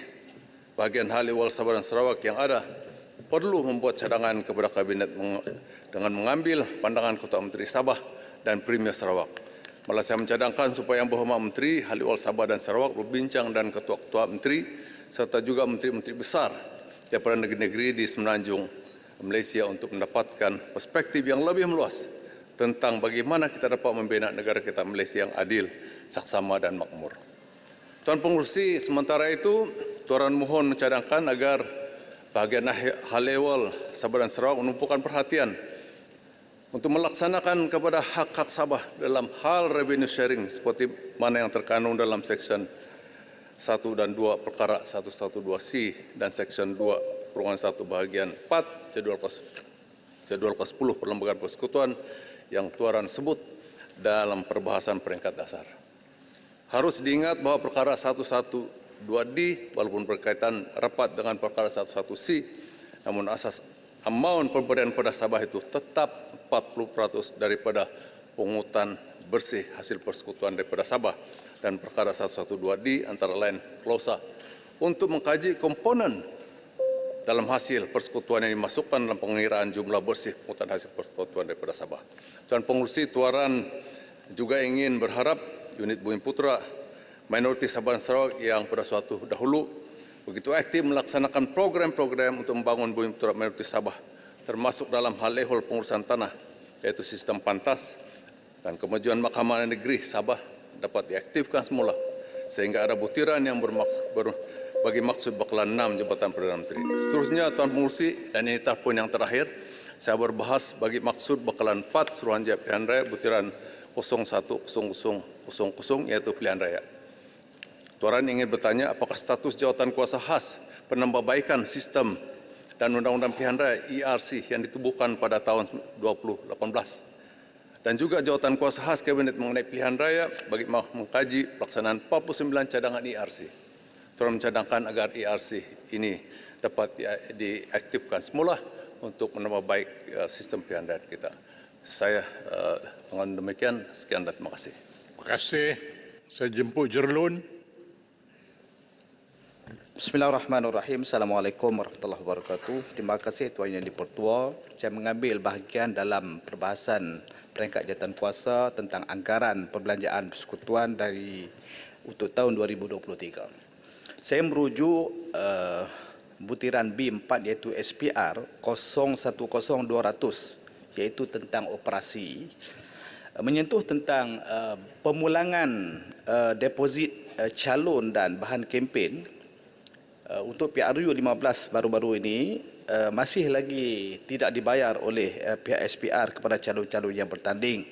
Bahagian Hal Ehwal Sabah dan Sarawak yang ada perlu membuat cadangan kepada Kabinet dengan mengambil pandangan Ketua Menteri Sabah dan Premier Sarawak. Malah saya mencadangkan supaya Yang Berhormat Menteri Hal Ehwal Sabah dan Sarawak berbincang dan Ketua-Ketua Menteri serta juga Menteri-Menteri besar daripada negeri-negeri di semenanjung Malaysia untuk mendapatkan perspektif yang lebih meluas tentang bagaimana kita dapat membina negara kita Malaysia yang adil, saksama dan makmur. Tuan Pengerusi, sementara itu Tuan mohon mencadangkan agar bahagian hal ehwal Sabah dan Sarawak menumpukan perhatian untuk melaksanakan kepada hak-hak Sabah dalam hal revenue sharing seperti mana yang terkandung dalam Seksyen 1 dan 2 Perkara 112C dan Seksyen 2/1 bahagian 4 Jadual Ke-10 Perlembagaan Persekutuan yang Tuan sebut dalam perbahasan peringkat dasar. Harus diingat bahawa Perkara 112D walaupun berkaitan rapat dengan Perkara 111C, namun asas amaun pemberian pada Sabah itu tetap 40% daripada pungutan bersih hasil persekutuan daripada Sabah, dan Perkara 112D antara lain klausa untuk mengkaji komponen dalam hasil persekutuan yang dimasukkan dalam pengiraan jumlah bersih pungutan hasil persekutuan daripada Sabah. Tuan Pengerusi, Tuan juga ingin berharap unit Bumi Putra Minoriti Sabah dan Sarawak yang pada suatu dahulu begitu aktif melaksanakan program-program untuk membangun Bumi Putra Minoriti Sabah, termasuk dalam hal ehwal pengurusan tanah, yaitu sistem pantas dan kemajuan Mahkamah Negeri Sabah dapat diaktifkan semula sehingga ada butiran yang bagi maksud bekalan 6 Jabatan Perdana Menteri. Seterusnya, Tuan Pengerusi, dan ini poin yang terakhir, saya berbahas bagi maksud bekalan 4 Suruhanjaya Pilihan Raya butiran 010000 yaitu pilihan raya. Tuan ingin bertanya apakah status jawatan kuasa khas penambahbaikan sistem dan Undang-Undang Pilihan Raya ERC yang ditubuhkan pada tahun 2018 dan juga jawatan kuasa khas Kabinet mengenai pilihan raya bagi mengkaji pelaksanaan 49 cadangan ERC. Tuan mencadangkan agar ERC ini dapat diaktifkan semula untuk menambah baik sistem pilihan raya kita. Saya dengan demikian sekian dan terima kasih. Terima kasih Saya jemput Jerlun. Bismillahirrahmanirrahim. Assalamualaikum warahmatullahi wabarakatuh. Terima kasih Tuan Yang di-Pertua. Saya mengambil bahagian dalam perbahasan peringkat jawatankuasa tentang anggaran perbelanjaan persekutuan untuk tahun 2023. Saya merujuk butiran B4 iaitu SPR 010200 iaitu tentang operasi menyentuh tentang pemulangan deposit calon dan bahan kempen untuk PRU 15 baru-baru ini masih lagi tidak dibayar oleh pihak SPR kepada calon-calon yang bertanding.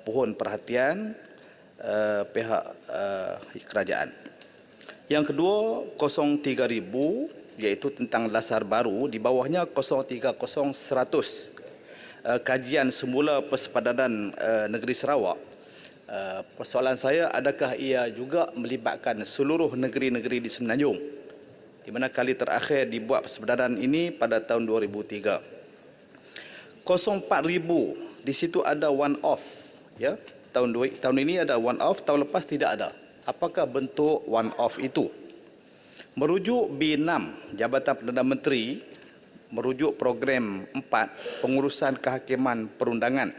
Pohon perhatian pihak kerajaan. Yang kedua 03,000 iaitu tentang lasar baru, di bawahnya 030,100 kajian semula persepadanan negeri Sarawak. Persoalan saya, adakah ia juga melibatkan seluruh negeri-negeri di Semenanjung, di mana kali terakhir dibuat persepadanan ini pada tahun 2003. 04,000 di situ ada one off, ya. Tahun ini ada one off, tahun lepas tidak ada. Apakah bentuk one off itu? Merujuk B6 Jabatan Perdana Menteri, merujuk program 4 pengurusan kehakiman perundangan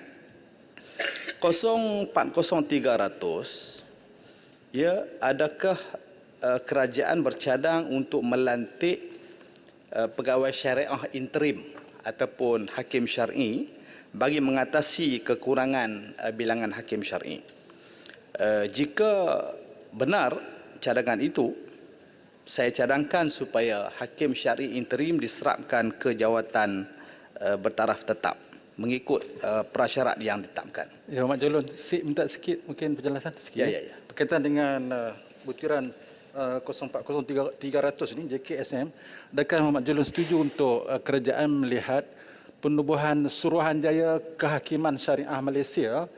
040300, ya, adakah kerajaan bercadang untuk melantik pegawai syariah interim ataupun hakim syar'i bagi mengatasi kekurangan bilangan hakim syar'i? Jika benar cadangan itu, saya cadangkan supaya hakim syar'i interim diserapkan ke jawatan bertaraf tetap mengikut prasyarat yang ditetapkan. Ya, Mak Jolon, minta sikit mungkin penjelasan sikit. Ya. Berkaitan dengan butiran 040300 ini JKSM, adakah Mak Jolon setuju untuk kerajaan melihat penubuhan Suruhanjaya Kehakiman Syariah Malaysia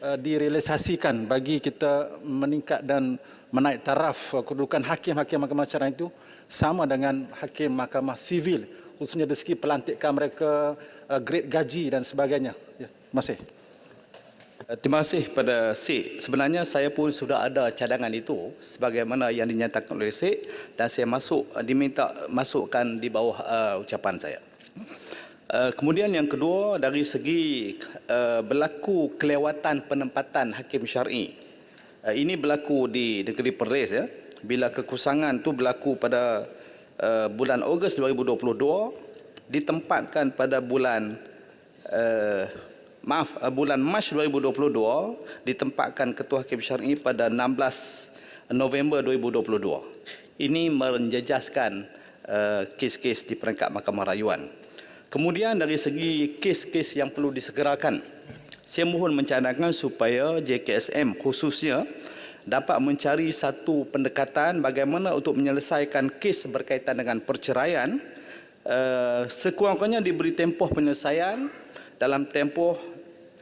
direalisasikan bagi kita meningkat dan menaik taraf kedudukan hakim-hakim mahkamah syariah itu sama dengan hakim mahkamah sivil, khususnya dari segi pelantikan mereka, grade gaji dan sebagainya. Ya, terima kasih. Terima kasih pada Sik. Sebenarnya saya pun sudah ada cadangan itu sebagaimana yang dinyatakan oleh Sik, dan saya diminta masukkan di bawah ucapan saya. Kemudian yang kedua, dari segi berlaku kelewatan penempatan hakim syar'i. Ini berlaku di negeri Perlis, ya. Bila kekusangan itu berlaku pada bulan Ogos 2022, ditempatkan pada bulan Mac 2022, ditempatkan Ketua Hakim Syar'i pada 16 November 2022. Ini menjejaskan kes-kes di peringkat Mahkamah Rayuan. Kemudian dari segi kes-kes yang perlu disegerakan, saya mohon mencadangkan supaya JKSM khususnya dapat mencari satu pendekatan bagaimana untuk menyelesaikan kes berkaitan dengan perceraian, sekurang-kurangnya diberi tempoh penyelesaian dalam tempoh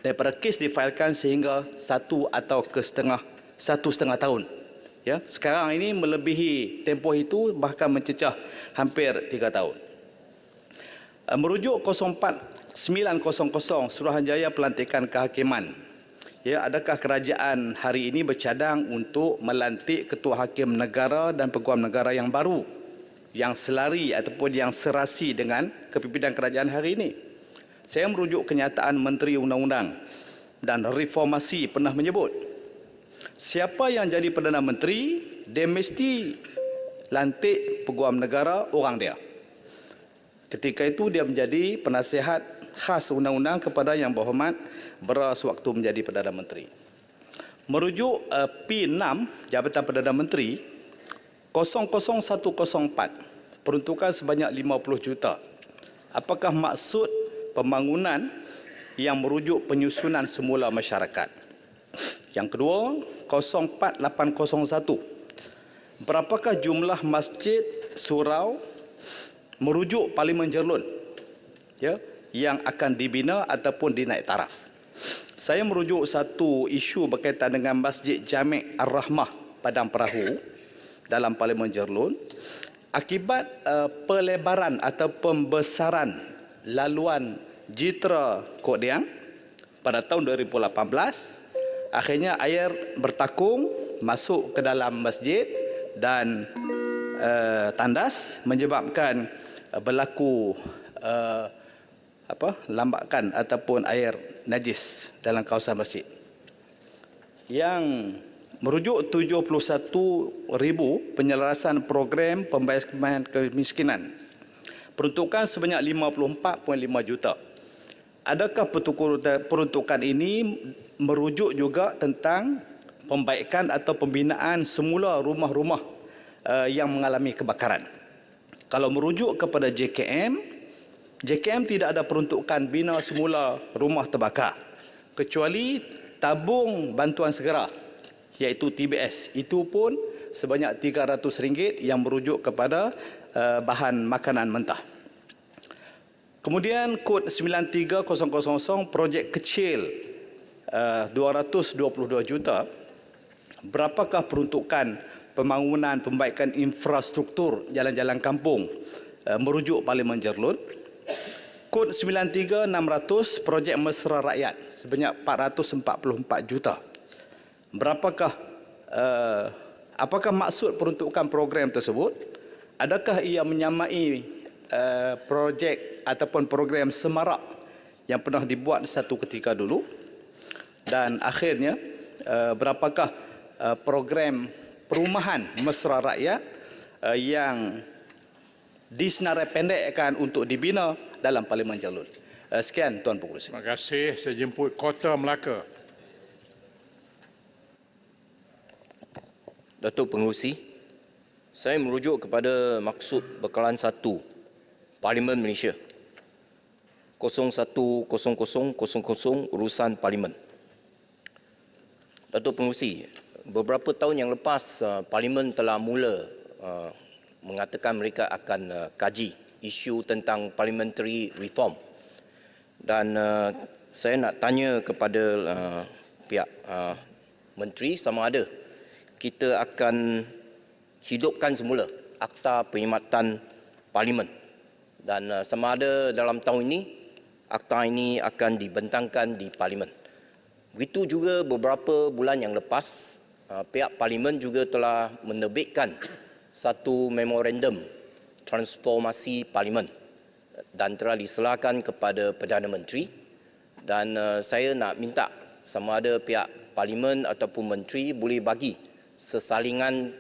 daripada kes difailkan sehingga 1 atau 1,5 tahun. Ya, sekarang ini melebihi tempoh itu, bahkan mencecah hampir 3 tahun. Merujuk 04900 Suruhanjaya Pelantikan Kehakiman. Ya, adakah kerajaan hari ini bercadang untuk melantik ketua hakim negara dan peguam negara yang baru, yang selari ataupun yang serasi dengan kepimpinan kerajaan hari ini? Saya merujuk kenyataan Menteri Undang-Undang dan Reformasi pernah menyebut, siapa yang jadi Perdana Menteri, dia mesti lantik peguam negara orang dia. Ketika itu dia menjadi penasihat khas undang-undang kepada Yang Berhormat Bera sewaktu menjadi Perdana Menteri. Merujuk P6 Jabatan Perdana Menteri 00104, peruntukan sebanyak 50 juta. Apakah maksud pembangunan yang merujuk penyusunan semula masyarakat? Yang kedua, 04801, berapakah jumlah masjid, surau merujuk Parlimen Jerlun, ya, yang akan dibina ataupun dinaik taraf? Saya merujuk satu isu berkaitan dengan Masjid Jami' Ar-Rahmah Padang Perahu dalam Parlimen Jerlun. Akibat pelebaran atau pembesaran laluan Jitra Kok Diang pada tahun 2018, akhirnya air bertakung masuk ke dalam masjid dan tandas menyebabkan berlaku lambakan ataupun air najis dalam kawasan masjid. Yang merujuk 71,000 penyelarasan program pembayaran kemiskinan. Peruntukan sebanyak 54.5 juta. Adakah peruntukan ini merujuk juga tentang pembaikan atau pembinaan semula rumah-rumah yang mengalami kebakaran? Kalau merujuk kepada JKM tidak ada peruntukan bina semula rumah terbakar kecuali tabung bantuan segera iaitu TBS. Itu pun sebanyak RM300 yang merujuk kepada bahan makanan mentah. Kemudian kod 93000 projek kecil 222 juta. Berapakah peruntukan pembangunan pembaikan infrastruktur jalan-jalan kampung merujuk Parlimen Jerlun? Kod 93600 projek mesra rakyat sebanyak 444 juta. Apakah maksud peruntukan program tersebut? Adakah ia menyamai projek ataupun program semarak yang pernah dibuat satu ketika dulu? Dan akhirnya, berapakah program perumahan mesra rakyat yang disenarai pendekkan untuk dibina dalam Parlimen Jerlun? Sekian, Tuan Pengerusi. Terima kasih. Saya jemput Kota Melaka. Datuk Pengerusi, saya merujuk kepada maksud bekalan 1 Parlimen Malaysia 010000 urusan Parlimen. Datuk Pengerusi, beberapa tahun yang lepas Parlimen telah mula mengatakan mereka akan kaji isu tentang parliamentary reform. Dan saya nak tanya kepada pihak menteri sama ada kita akan hidupkan semula Akta Perkhidmatan Parlimen. Dan sama ada dalam tahun ini, akta ini akan dibentangkan di Parlimen. Begitu juga beberapa bulan yang lepas, pihak Parlimen juga telah menerbitkan satu memorandum transformasi Parlimen dan telah diserahkan kepada Perdana Menteri. Dan saya nak minta sama ada pihak Parlimen ataupun Menteri boleh bagi sesalinan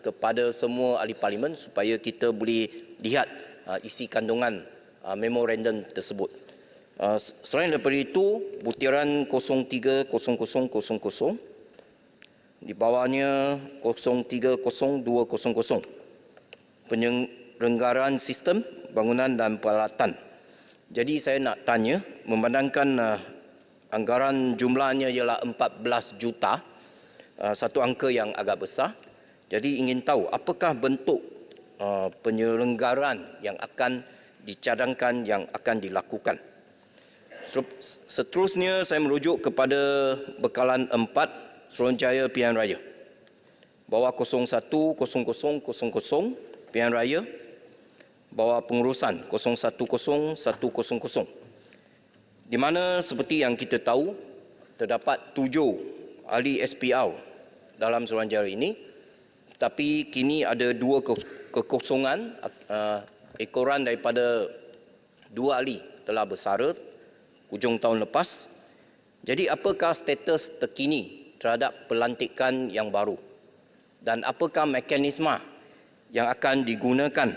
kepada semua ahli Parlimen supaya kita boleh lihat isi kandungan memorandum tersebut. Selain daripada itu, butiran 030000 di bawahnya 030200 penyelenggaraan sistem bangunan dan peralatan. Jadi saya nak tanya, memandangkan anggaran jumlahnya ialah 14 juta, satu angka yang agak besar. Jadi ingin tahu apakah bentuk penyelenggaraan yang akan dicadangkan, yang akan dilakukan. Seterusnya saya merujuk kepada bekalan 4 Suruhanjaya Pilihan Raya. Bawah 010000 Pilihan Raya. Bawah pengurusan 010100. Di mana seperti yang kita tahu, terdapat 7 ahli SPR dalam Suruhanjaya ini, tapi kini ada 2 kekosongan. Ekoran daripada 2 ahli telah bersara hujung tahun lepas. Jadi apakah status terkini terhadap pelantikan yang baru? Dan apakah mekanisme yang akan digunakan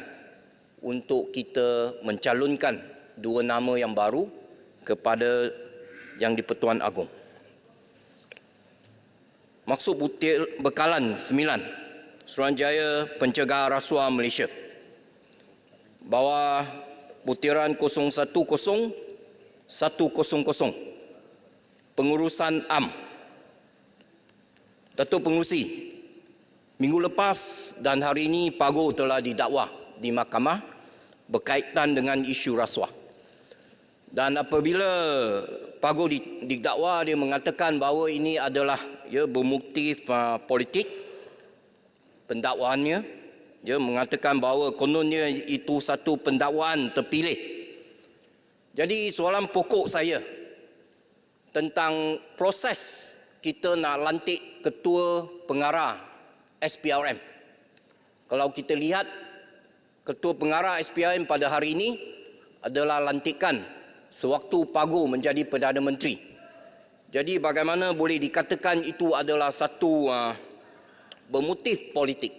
untuk kita mencalonkan 2 nama yang baru kepada Yang di-Pertuan Agong? Maksud bekalan 9 Suruhanjaya Pencegahan Rasuah Malaysia. Bawah butiran 010100 pengurusan AM. Datuk Pengerusi, minggu lepas dan hari ini Pago telah didakwa di mahkamah berkaitan dengan isu rasuah. Dan apabila Pago didakwa, dia mengatakan bahawa ini adalah bermotif politik. Pendakwaannya, dia mengatakan bahawa kononnya itu satu pendakwaan terpilih. Jadi soalan pokok saya tentang proses kita nak lantik ketua pengarah SPRM. Kalau kita lihat ketua pengarah SPRM pada hari ini adalah lantikan sewaktu Pago menjadi Perdana Menteri. Jadi bagaimana boleh dikatakan itu adalah satu bermotif politik.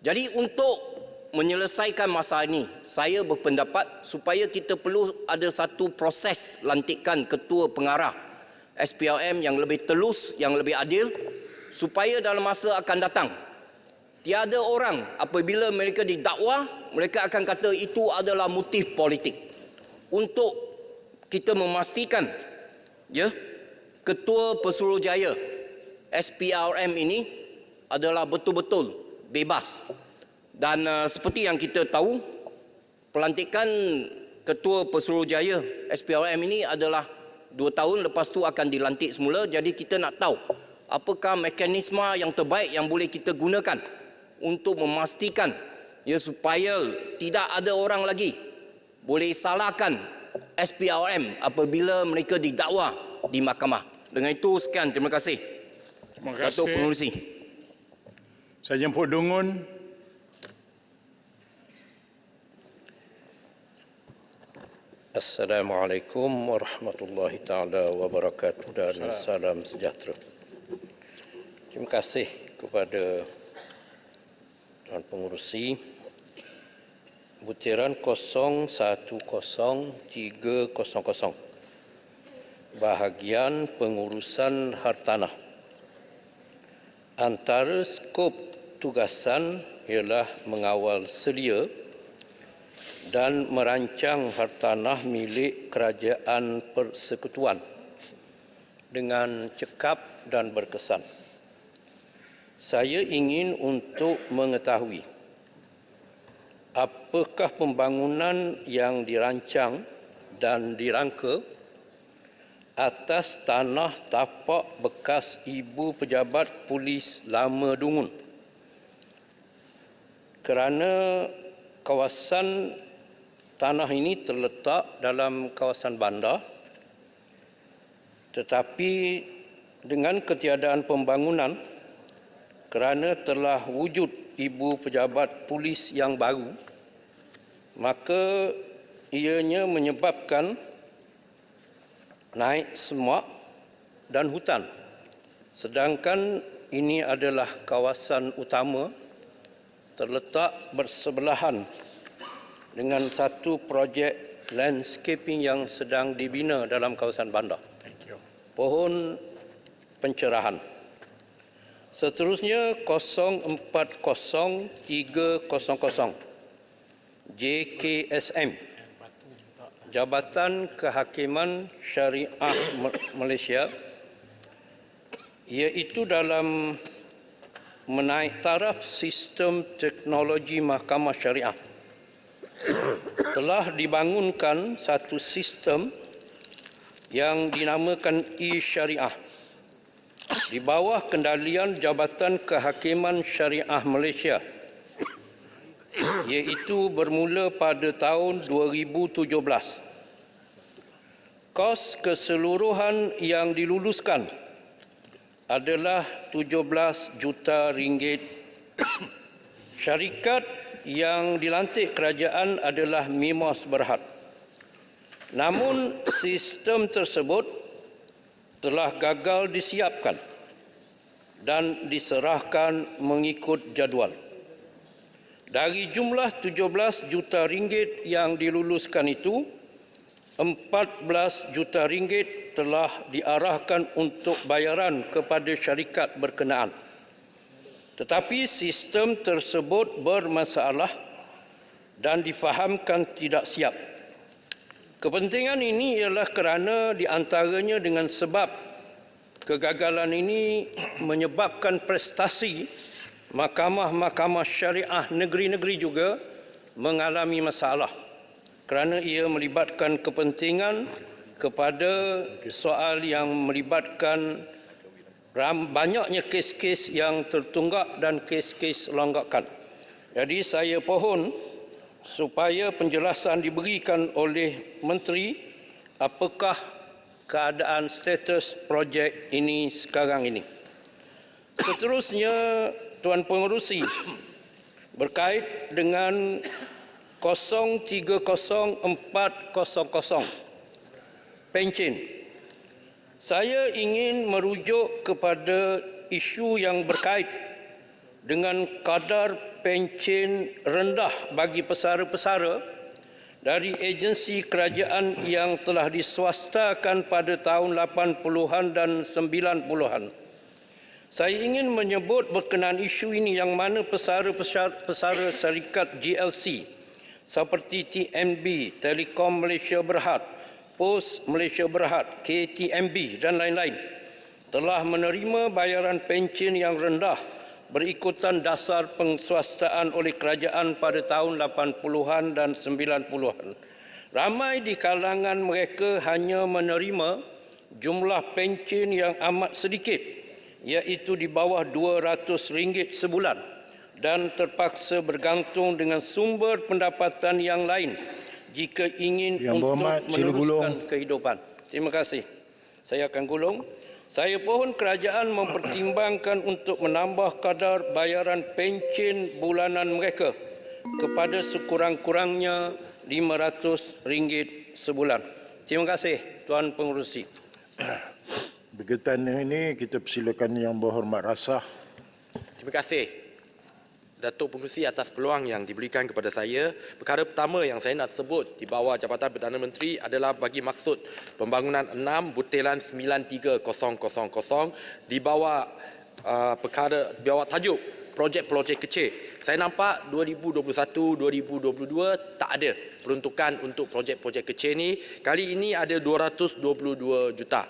Jadi untuk menyelesaikan masalah ini, saya berpendapat supaya kita perlu ada satu proses lantikan ketua pengarah SPRM yang lebih telus, yang lebih adil, supaya dalam masa akan datang tiada orang apabila mereka didakwa, mereka akan kata itu adalah motif politik. Untuk kita memastikan Ketua Pesuruhjaya SPRM ini adalah betul-betul bebas. Dan seperti yang kita tahu, pelantikan Ketua Pesuruhjaya SPRM ini adalah 2 tahun, lepas tu akan dilantik semula. Jadi kita nak tahu apakah mekanisme yang terbaik yang boleh kita gunakan untuk memastikan supaya tidak ada orang lagi boleh salahkan SPRM apabila mereka didakwa di mahkamah. Dengan itu sekian, terima kasih. Terima kasih. Datuk Pengerusi. Saya jemput Dungun. Assalamualaikum warahmatullahi taala wabarakatuh dan salam sejahtera. Terima kasih kepada Tuan Pengerusi. Butiran 010300 bahagian pengurusan hartanah. Antara skop tugasan ialah mengawal selia dan merancang hartanah milik kerajaan persekutuan dengan cekap dan berkesan. Saya ingin untuk mengetahui apakah pembangunan yang dirancang dan dirangka atas tanah tapak bekas ibu pejabat polis lama Dungun, kerana kawasan tanah ini terletak dalam kawasan bandar, tetapi dengan ketiadaan pembangunan kerana telah wujud ibu pejabat polis yang baru, maka ianya menyebabkan naik semak dan hutan. Sedangkan ini adalah kawasan utama terletak bersebelahan dengan satu projek landscaping yang sedang dibina dalam kawasan bandar. Pohon pencerahan. Seterusnya 040300 JKSM, Jabatan Kehakiman Syariah Malaysia, iaitu dalam menaik taraf sistem teknologi Mahkamah Syariah. Telah dibangunkan satu sistem yang dinamakan e-Syariah di bawah kendalian Jabatan Kehakiman Syariah Malaysia, iaitu bermula pada tahun 2017. Kos keseluruhan yang diluluskan adalah 17 juta ringgit. Syarikat yang dilantik kerajaan adalah Mimos Berhad. Namun sistem tersebut telah gagal disiapkan dan diserahkan mengikut jadual. Dari jumlah 17 juta ringgit yang diluluskan itu, 14 juta ringgit telah diarahkan untuk bayaran kepada syarikat berkenaan. Tetapi sistem tersebut bermasalah dan difahamkan tidak siap. Kepentingan ini ialah kerana di antaranya dengan sebab kegagalan ini menyebabkan prestasi mahkamah-mahkamah syariah negeri-negeri juga mengalami masalah kerana ia melibatkan kepentingan kepada soal yang melibatkan banyaknya kes-kes yang tertunggak dan kes-kes longakan. Jadi saya pohon supaya penjelasan diberikan oleh Menteri apakah keadaan status projek ini sekarang ini. Seterusnya, Tuan Pengerusi, berkait dengan 030400 pencen. Saya ingin merujuk kepada isu yang berkait dengan kadar pencen rendah bagi pesara-pesara dari agensi kerajaan yang telah diswastakan pada tahun 80-an dan 90-an. Saya ingin menyebut berkenaan isu ini yang mana pesara-pesara syarikat GLC seperti TMB, Telekom Malaysia Berhad, Pos Malaysia Berhad, KTMB dan lain-lain telah menerima bayaran pencen yang rendah berikutan dasar penswastaan oleh kerajaan pada tahun 80-an dan 90-an. Ramai di kalangan mereka hanya menerima jumlah pencen yang amat sedikit, iaitu di bawah RM200 sebulan dan terpaksa bergantung dengan sumber pendapatan yang lain jika ingin untuk meneruskan kehidupan. Terima kasih. Saya akan gulung. Saya mohon kerajaan mempertimbangkan untuk menambah kadar bayaran pencen bulanan mereka kepada sekurang-kurangnya RM500 sebulan. Terima kasih, Tuan Pengerusi. Berkaitan ini, kita persilakan Yang Berhormat Rasah. Terima kasih, Datuk Pengerusi, atas peluang yang diberikan kepada saya. Perkara pertama yang saya nak sebut di bawah Jabatan Perdana Menteri adalah bagi maksud pembangunan 6 butiran 93000 di bawah di bawah tajuk projek-projek kecil. Saya nampak 2021-2022 tak ada peruntukan untuk projek-projek kecil ni. Kali ini ada 222 juta.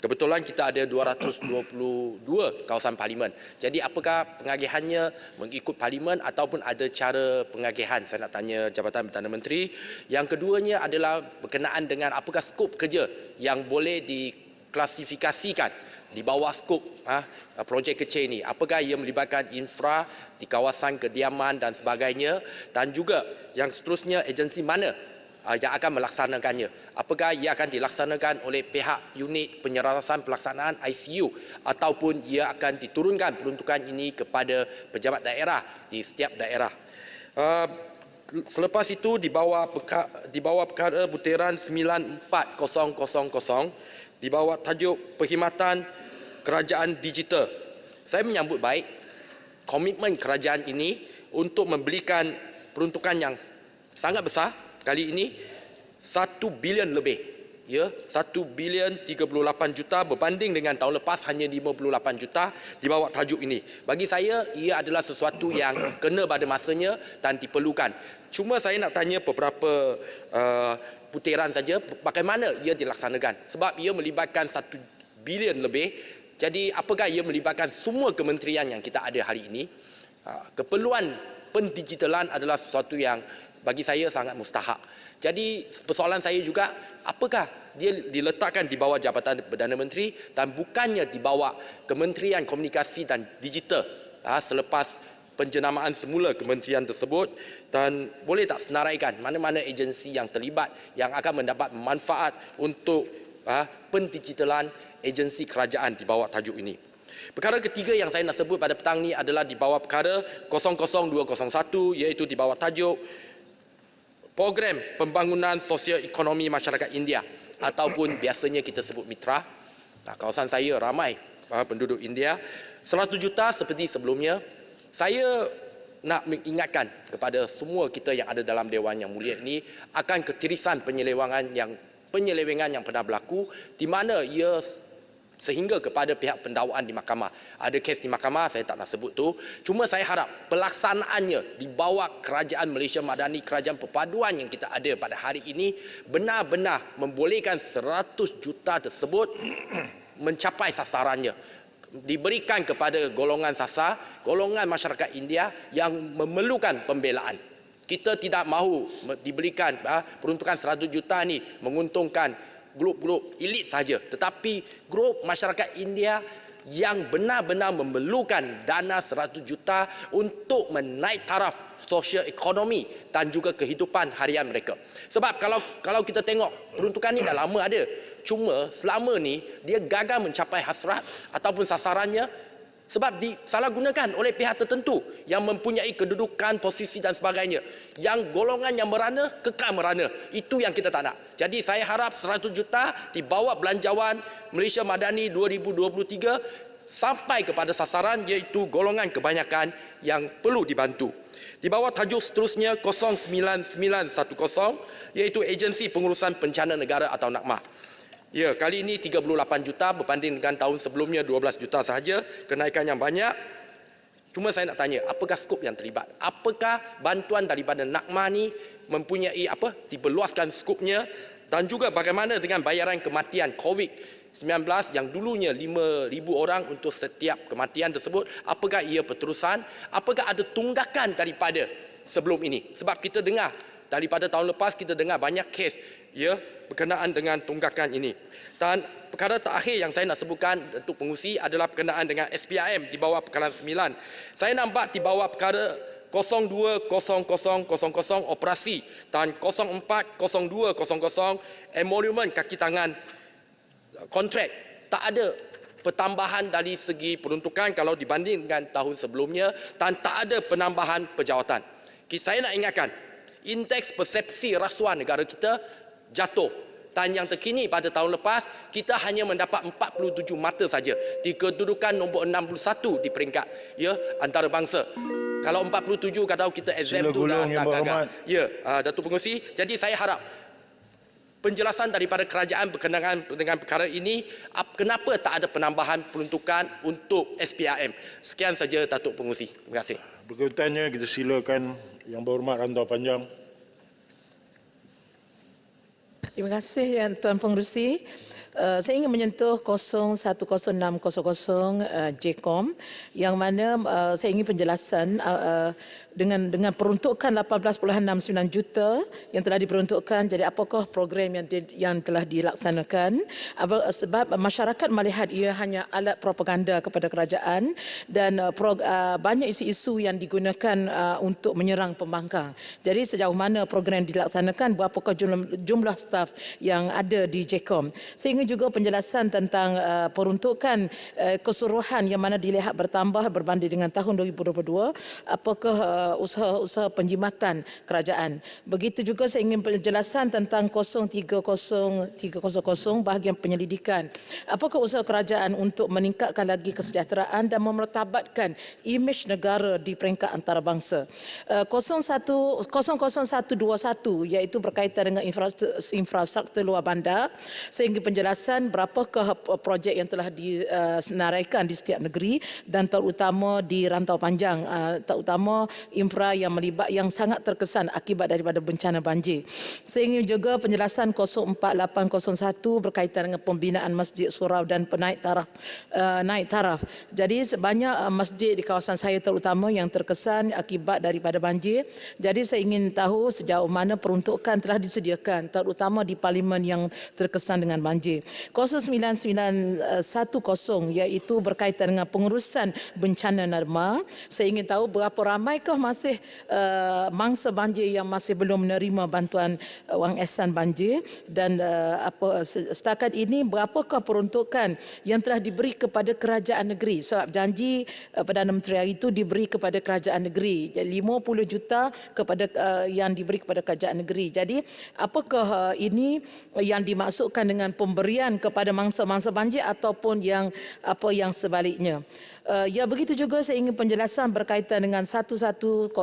Kebetulan kita ada 222 kawasan parlimen. Jadi apakah pengagihannya mengikut parlimen ataupun ada cara pengagihan? Saya nak tanya Jabatan Perdana Menteri. Yang keduanya adalah berkenaan dengan apakah skop kerja yang boleh diklasifikasikan di bawah skop projek kecil ini. Apakah ia melibatkan infra di kawasan kediaman dan sebagainya, dan juga yang seterusnya agensi mana yang akan melaksanakannya. Apakah ia akan dilaksanakan oleh pihak unit penyelarasan pelaksanaan ICU ataupun ia akan diturunkan peruntukan ini kepada pejabat daerah di setiap daerah. Selepas itu di bawah perkara butiran 94000 di bawah tajuk perkhidmatan kerajaan digital. Saya menyambut baik komitmen kerajaan ini untuk memberikan peruntukan yang sangat besar. Kali ini 1 bilion lebih, ya, 1 bilion 38 juta berbanding dengan tahun lepas hanya 58 juta di bawah tajuk ini. Bagi saya ia adalah sesuatu yang kena pada masanya dan diperlukan. Cuma saya nak tanya beberapa putiran saja bagaimana ia dilaksanakan, sebab ia melibatkan 1 bilion lebih. Jadi apakah ia melibatkan semua kementerian yang kita ada hari ini? Keperluan pendigitalan adalah sesuatu yang bagi saya sangat mustahak. Jadi persoalan saya juga, apakah dia diletakkan di bawah Jabatan Perdana Menteri dan bukannya di bawah Kementerian Komunikasi dan Digital selepas penjenamaan semula kementerian tersebut, dan boleh tak senaraikan mana-mana agensi yang terlibat yang akan mendapat manfaat untuk pendigitalan agensi kerajaan di bawah tajuk ini. Perkara ketiga yang saya nak sebut pada petang ini adalah di bawah perkara 00201, iaitu di bawah tajuk Program Pembangunan Sosio-Ekonomi Masyarakat India ataupun biasanya kita sebut Mitra. Kawasan saya ramai penduduk India. 100 juta seperti sebelumnya. Saya nak mengingatkan kepada semua kita yang ada dalam Dewan Yang Mulia ini akan ketirisan penyelewengan yang pernah berlaku, di mana ia sehingga kepada pihak pendakwaan di mahkamah. Ada kes di mahkamah, saya tak nak sebut tu. Cuma saya harap pelaksanaannya di bawah Kerajaan Malaysia Madani, kerajaan perpaduan yang kita ada pada hari ini, benar-benar membolehkan 100 juta tersebut mencapai sasarannya. Diberikan kepada golongan sasar, golongan masyarakat India yang memerlukan pembelaan. Kita tidak mahu diberikan peruntukan 100 juta ni menguntungkan grup-grup elit saja, tetapi grup masyarakat India yang benar-benar memerlukan dana 100 juta untuk menaik taraf sosial ekonomi dan juga kehidupan harian mereka. Sebab kalau kita tengok peruntukan ini dah lama ada. Cuma selama ni dia gagal mencapai hasrat ataupun sasarannya sebab disalahgunakan oleh pihak tertentu yang mempunyai kedudukan, posisi dan sebagainya. Yang golongan yang merana, kekal merana. Itu yang kita tak nak. Jadi saya harap 100 juta di bawah belanjawan Malaysia Madani 2023 sampai kepada sasaran iaitu golongan kebanyakan yang perlu dibantu. Di bawah tajuk seterusnya 09910 iaitu Agensi Pengurusan Bencana Negara atau NACMA. Ya, kali ini 38 juta berbanding dengan tahun sebelumnya 12 juta sahaja, kenaikan yang banyak. Cuma saya nak tanya, apakah skop yang terlibat? Apakah bantuan daripada NACMA ni mempunyai diperluaskan skopnya, dan juga bagaimana dengan bayaran kematian COVID-19 yang dulunya 5,000 orang untuk setiap kematian tersebut, apakah ia berterusan? Apakah ada tunggakan daripada sebelum ini? Sebab kita dengar daripada tahun lepas kita dengar banyak kes berkenaan dengan tunggakan ini. Dan perkara terakhir yang saya nak sebutkan untuk pengurusi adalah berkenaan dengan SPIM di bawah perkara 9. Saya nampak di bawah perkara 020000 operasi dan 040200 emolument kaki tangan kontrak. Tak ada pertambahan dari segi peruntukan kalau dibanding dengan tahun sebelumnya, dan tak ada penambahan pejawatan. Saya nak ingatkan, indeks persepsi rasuah negara kita jatuh, dan yang terkini pada tahun lepas kita hanya mendapat 47 mata saja di kedudukan nombor 61 di peringkat antarabangsa. Kalau 47 kalau kita exam tu dah gagal. Datuk Pengerusi, jadi saya harap penjelasan daripada kerajaan berkenaan dengan perkara ini, kenapa tak ada penambahan peruntukan untuk SPIM. Sekian saja Datuk Pengerusi. Terima kasih. Berikutnya kita silakan Yang Berhormat Rantau Panjang. Terima kasih Yang Tuan Pengerusi. Saya ingin menyentuh 010600 JCOM yang mana saya ingin penjelasan dengan peruntukan 18.69 juta yang telah diperuntukkan. Jadi apakah program yang telah dilaksanakan? Sebab masyarakat melihat ia hanya alat propaganda kepada kerajaan dan banyak isu-isu yang digunakan untuk menyerang pembangkang. Jadi sejauh mana program dilaksanakan, berapakah jumlah staf yang ada di JCOM? Saya ingin juga penjelasan tentang peruntukan keseluruhan yang mana dilihat bertambah berbanding dengan tahun 2022. Apakah usaha-usaha penjimatan kerajaan? Begitu juga saya ingin penjelasan tentang 030300 bahagian penyelidikan. Apakah usaha kerajaan untuk meningkatkan lagi kesejahteraan dan memertabatkan imej negara di peringkat antarabangsa? 00121 iaitu berkaitan dengan infrastruktur luar bandar. Saya ingin penjelasan berapakah projek yang telah disenaraikan di setiap negeri dan terutama di Rantau Panjang, terutama infra yang sangat terkesan akibat daripada bencana banjir. Saya ingin juga penjelasan 04801 berkaitan dengan pembinaan masjid surau dan naik taraf. Jadi sebanyak masjid di kawasan saya terutama yang terkesan akibat daripada banjir. Jadi saya ingin tahu sejauh mana peruntukan telah disediakan terutama di parlimen yang terkesan dengan banjir. 09910 iaitu berkaitan dengan pengurusan bencana NADMA. Saya ingin tahu berapa ramaikah masih mangsa banjir yang masih belum menerima bantuan wang ehsan banjir, dan setakat ini berapakah peruntukan yang telah diberi kepada kerajaan negeri? Sebab janji Perdana Menteri hari itu diberi kepada kerajaan negeri. Jadi 50 juta kepada yang diberi kepada kerajaan negeri. Jadi apakah ini yang dimaksudkan dengan pemberian kepada mangsa-mangsa banjir ataupun yang sebaliknya? Ya, begitu juga saya ingin penjelasan berkaitan dengan 1100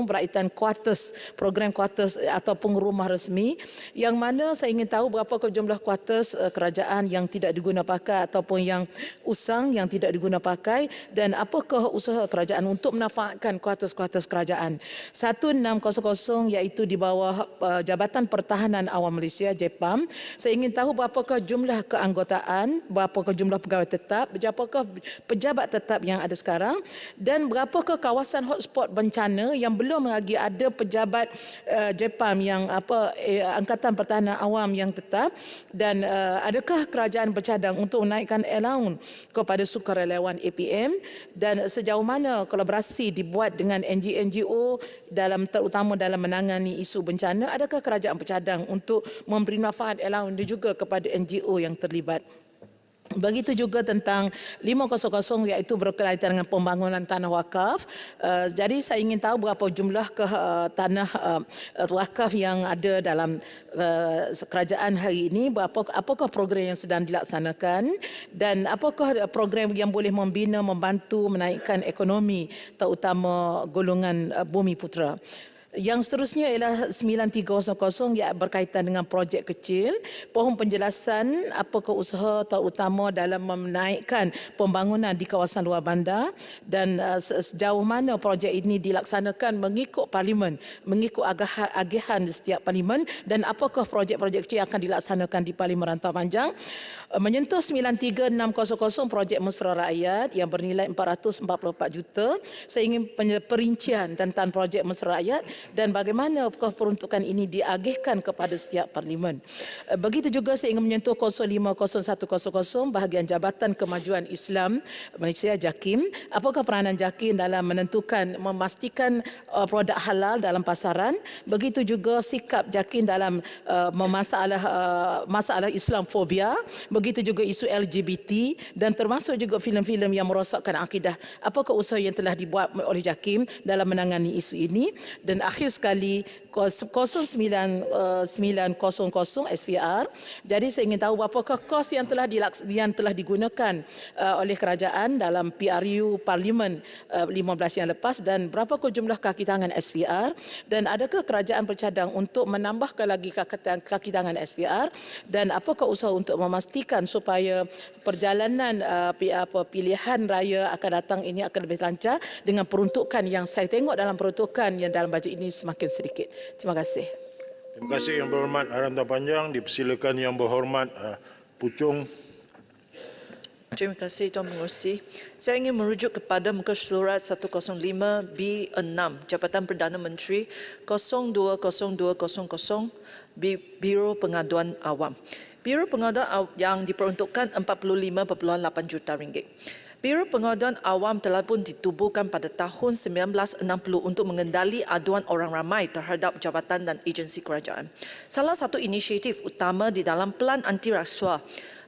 berkaitan kuartus, program kuartus ataupun rumah resmi, yang mana saya ingin tahu berapa jumlah kuartus kerajaan yang tidak diguna pakai ataupun yang usang yang tidak diguna pakai, dan apakah usaha kerajaan untuk menafaatkan kuartus-kuartus kerajaan. 1600 iaitu di bawah Jabatan Pertahanan Awam Malaysia JPAM. Saya ingin tahu berapakah jumlah keanggotaan, berapakah jumlah pegawai tetap, berapakah pejabat tetap yang ada sekarang, dan berapakah kawasan hotspot bencana yang belum lagi ada pejabat JPAM yang Angkatan Pertahanan Awam yang tetap, dan adakah kerajaan bercadang untuk menaikkan allowance kepada sukarelawan APM, dan sejauh mana kolaborasi dibuat dengan NGO terutama dalam menangani isu bencana? Adakah kerajaan bercadang untuk memberi manfaat allowance juga kepada NGO yang terlibat? Begitu juga tentang 500 iaitu berkaitan dengan pembangunan tanah wakaf. Jadi saya ingin tahu berapa jumlah tanah wakaf yang ada dalam kerajaan hari ini, apakah program yang sedang dilaksanakan, dan apakah program yang boleh membina, membantu menaikkan ekonomi terutama golongan bumi putera. Yang seterusnya ialah 9300 yang berkaitan dengan projek kecil. Pohon penjelasan apakah usaha terutama dalam menaikkan pembangunan di kawasan luar bandar, dan sejauh mana projek ini dilaksanakan mengikut parlimen, mengikut agihan setiap parlimen, dan apakah projek-projek kecil yang akan dilaksanakan di Parlimen Rantau Panjang. Menyentuh 93600 projek mesra rakyat yang bernilai 444 juta. Saya ingin perincian tentang projek mesra rakyat dan bagaimana peruntukan ini diagihkan kepada setiap parlimen. Begitu juga saya ingin menyentuh 050100 bahagian Jabatan Kemajuan Islam Malaysia JAKIM. Apakah peranan JAKIM dalam menentukan, memastikan produk halal dalam pasaran? Begitu juga sikap JAKIM dalam masalah Islamfobia. Begitu juga isu LGBT dan termasuk juga filem-filem yang merosakkan akidah. Apakah usaha yang telah dibuat oleh JAKIM dalam menangani isu ini? Dan akhir sekali 0900 SPR. Jadi saya ingin tahu berapakah kos yang telah digunakan oleh kerajaan dalam PRU Parlimen 15 yang lepas, dan berapakah jumlah kaki tangan SPR, dan adakah kerajaan bercadang untuk menambahkan lagi kaki tangan SPR, dan apakah usaha untuk memastikan supaya perjalanan pilihan raya akan datang ini akan lebih lancar dengan peruntukan yang saya tengok dalam peruntukan yang dalam bajet ini semakin sedikit. Terima kasih. Terima kasih Yang Berhormat Rantau Panjang. Dipersilakan Yang Berhormat Puchong. Terima kasih Tuan Pengerusi. Saya ingin merujuk kepada muka surat 105B6 Jabatan Perdana Menteri 020200 Biro Pengaduan Awam. Biro Pengaduan yang diperuntukkan 45.8 juta ringgit. Biro Pengaduan Awam telah pun ditubuhkan pada tahun 1960 untuk mengendali aduan orang ramai terhadap jabatan dan agensi kerajaan. Salah satu inisiatif utama di dalam Pelan Anti Rasuah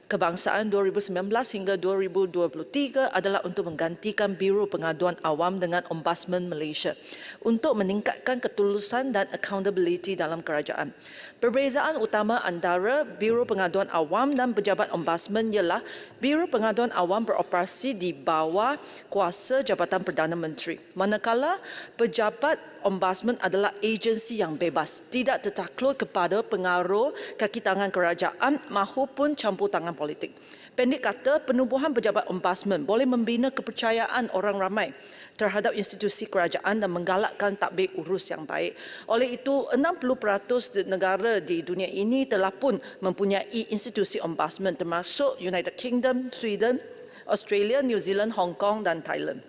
Kebangsaan 2019 hingga 2023 adalah untuk menggantikan Biro Pengaduan Awam dengan Ombudsman Malaysia untuk meningkatkan ketulusan dan accountability dalam kerajaan. Perbezaan utama antara Biro Pengaduan Awam dan Pejabat Ombudsman ialah Biro Pengaduan Awam beroperasi di bawah kuasa Jabatan Perdana Menteri, manakala Pejabat Ombudsman adalah agensi yang bebas, tidak tertakluk kepada pengaruh kaki tangan kerajaan maupun campur tangan politik. Pendek kata, penubuhan Pejabat Ombudsman boleh membina kepercayaan orang ramai terhadap institusi kerajaan dan menggalakkan tadbir urus yang baik. Oleh itu, 60% negara di dunia ini telah pun mempunyai institusi ombudsman termasuk United Kingdom, Sweden, Australia, New Zealand, Hong Kong dan Thailand.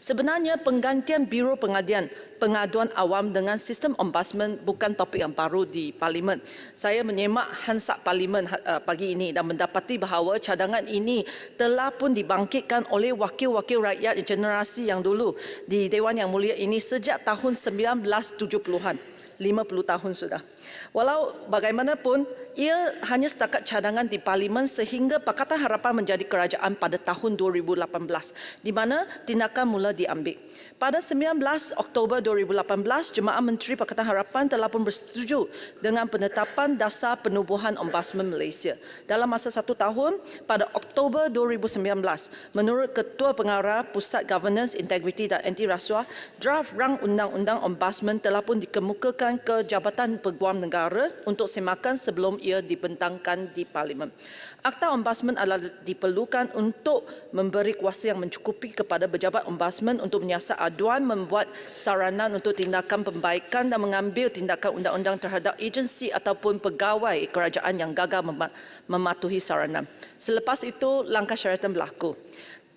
Sebenarnya penggantian Biro Pengaduan Awam dengan sistem ombudsman bukan topik yang baru di Parlimen. Saya menyemak Hansard Parlimen pagi ini dan mendapati bahawa cadangan ini telah pun dibangkitkan oleh wakil-wakil rakyat generasi yang dulu di Dewan Yang Mulia ini sejak tahun 1970-an. 50 tahun sudah. Walau bagaimanapun, ia hanya setakat cadangan di Parlimen sehingga Pakatan Harapan menjadi kerajaan pada tahun 2018, di mana tindakan mula diambil. Pada 19 Oktober 2018, Jemaah Menteri Pakatan Harapan telah pun bersetuju dengan penetapan dasar penubuhan Ombudsman Malaysia. Dalam masa 1 tahun, pada Oktober 2019, menurut Ketua Pengarah Pusat Governance, Integriti dan Anti Rasuah, draft rang Undang-Undang Ombudsman telah pun dikemukakan ke Jabatan Peguam Negara untuk semakan sebelum ia dibentangkan di Parlimen. Akta Ombudsman adalah diperlukan untuk memberi kuasa yang mencukupi kepada pejabat Ombudsman untuk menyiasat aduan, membuat saranan untuk tindakan pembaikan dan mengambil tindakan undang-undang terhadap agensi ataupun pegawai kerajaan yang gagal mematuhi saranan. Selepas itu, langkah syaratan berlaku.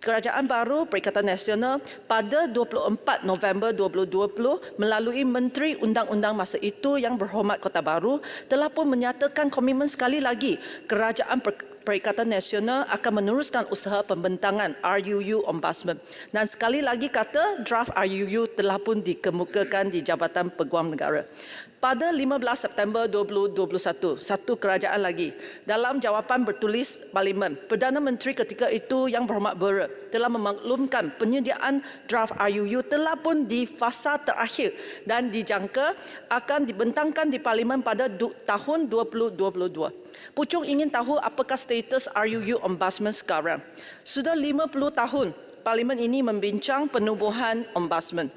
Kerajaan baru Perikatan Nasional pada 24 November 2020 melalui Menteri Undang-Undang masa itu Yang Berhormat Kota Baru telah pun menyatakan komitmen sekali lagi Kerajaan Perikatan Nasional akan meneruskan usaha pembentangan RUU Ombudsman. Dan sekali lagi kata draft RUU telah pun dikemukakan di Jabatan Peguam Negara. Pada 15 September 2021, satu kerajaan lagi, dalam jawapan bertulis Parlimen, Perdana Menteri ketika itu Yang Berhormat Bera telah memaklumkan penyediaan draft RUU telah pun di fasa terakhir dan dijangka akan dibentangkan di Parlimen pada tahun 2022. Puchong ingin tahu apakah status RUU Ombudsman sekarang. Sudah 50 tahun Parlimen ini membincang penubuhan Ombudsman.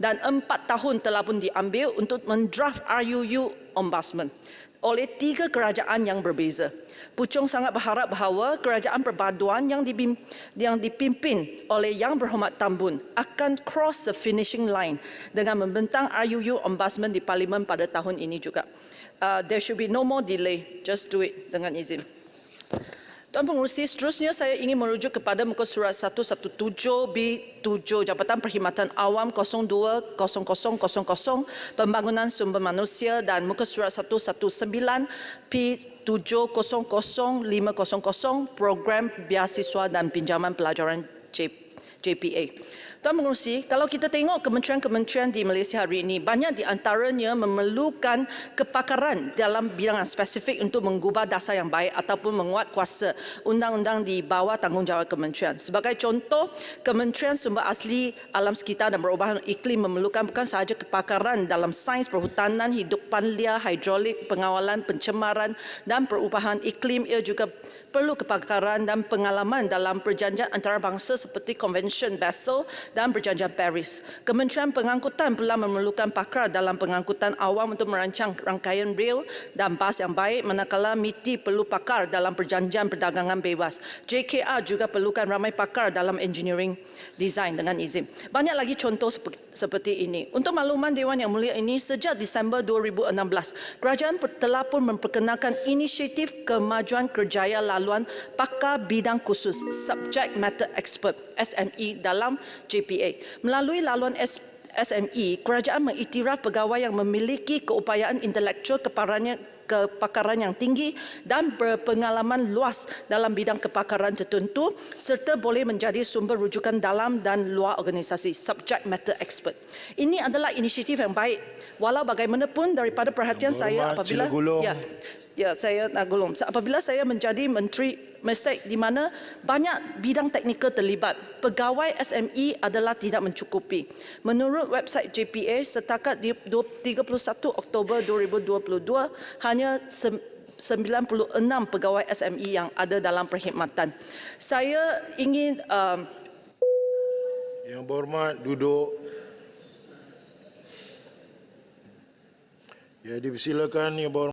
Dan 4 tahun telah pun diambil untuk mendraft RUU Ombudsman oleh 3 kerajaan yang berbeza. Puchong sangat berharap bahawa kerajaan perpaduan yang dipimpin oleh Yang Berhormat Tan Bun akan cross the finishing line dengan membentang RUU Ombudsman di Parlimen pada tahun ini juga. There should be no more delay. Just do it dengan izin. Tuan Pengerusi, seterusnya saya ingin merujuk kepada muka surat 117B7 Jabatan Perkhidmatan Awam 020000 Pembangunan Sumber Manusia dan muka surat 119P700500 Program Beasiswa dan Pinjaman Pelajaran JPA. Tuan Pengerusi, kalau kita tengok kementerian-kementerian di Malaysia hari ini, banyak di antaranya memerlukan kepakaran dalam bidang yang spesifik untuk mengubah dasar yang baik ataupun menguat kuasa undang-undang di bawah tanggungjawab kementerian. Sebagai contoh, Kementerian Sumber Asli Alam Sekitar dan Perubahan Iklim memerlukan bukan sahaja kepakaran dalam sains perhutanan, hidupan liar, hidrolik, pengawalan, pencemaran dan perubahan iklim, ia juga perlu kepakaran dan pengalaman dalam perjanjian antarabangsa seperti Convention Basel dan Perjanjian Paris. Kementerian Pengangkutan pula memerlukan pakar dalam pengangkutan awam untuk merancang rangkaian rel dan bas yang baik, manakala MITI perlu pakar dalam perjanjian perdagangan bebas. JKR juga perlukan ramai pakar dalam engineering design dengan izin. Banyak lagi contoh seperti ini. Untuk makluman Dewan Yang Mulia ini, sejak Disember 2016, kerajaan telah pun memperkenalkan inisiatif kemajuan kerjaya laluan pakar bidang khusus Subject Matter Expert SME dalam JPA. Melalui laluan SME, kerajaan mengiktiraf pegawai yang memiliki keupayaan intelektual kepakaran yang tinggi dan berpengalaman luas dalam bidang kepakaran tertentu serta boleh menjadi sumber rujukan dalam dan luar organisasi subject matter expert. Ini adalah inisiatif yang baik. Walau bagaimanapun daripada perhatian saya apabila saya nak gulung. Apabila saya menjadi Menteri Mestek di mana banyak bidang teknikal terlibat, pegawai SME adalah tidak mencukupi. Menurut website JPA, setakat di 31 Oktober 2022, hanya 96 pegawai SME yang ada dalam perkhidmatan. Saya ingin... Yang Berhormat duduk. Ya, dipersilakan Yang Berhormat.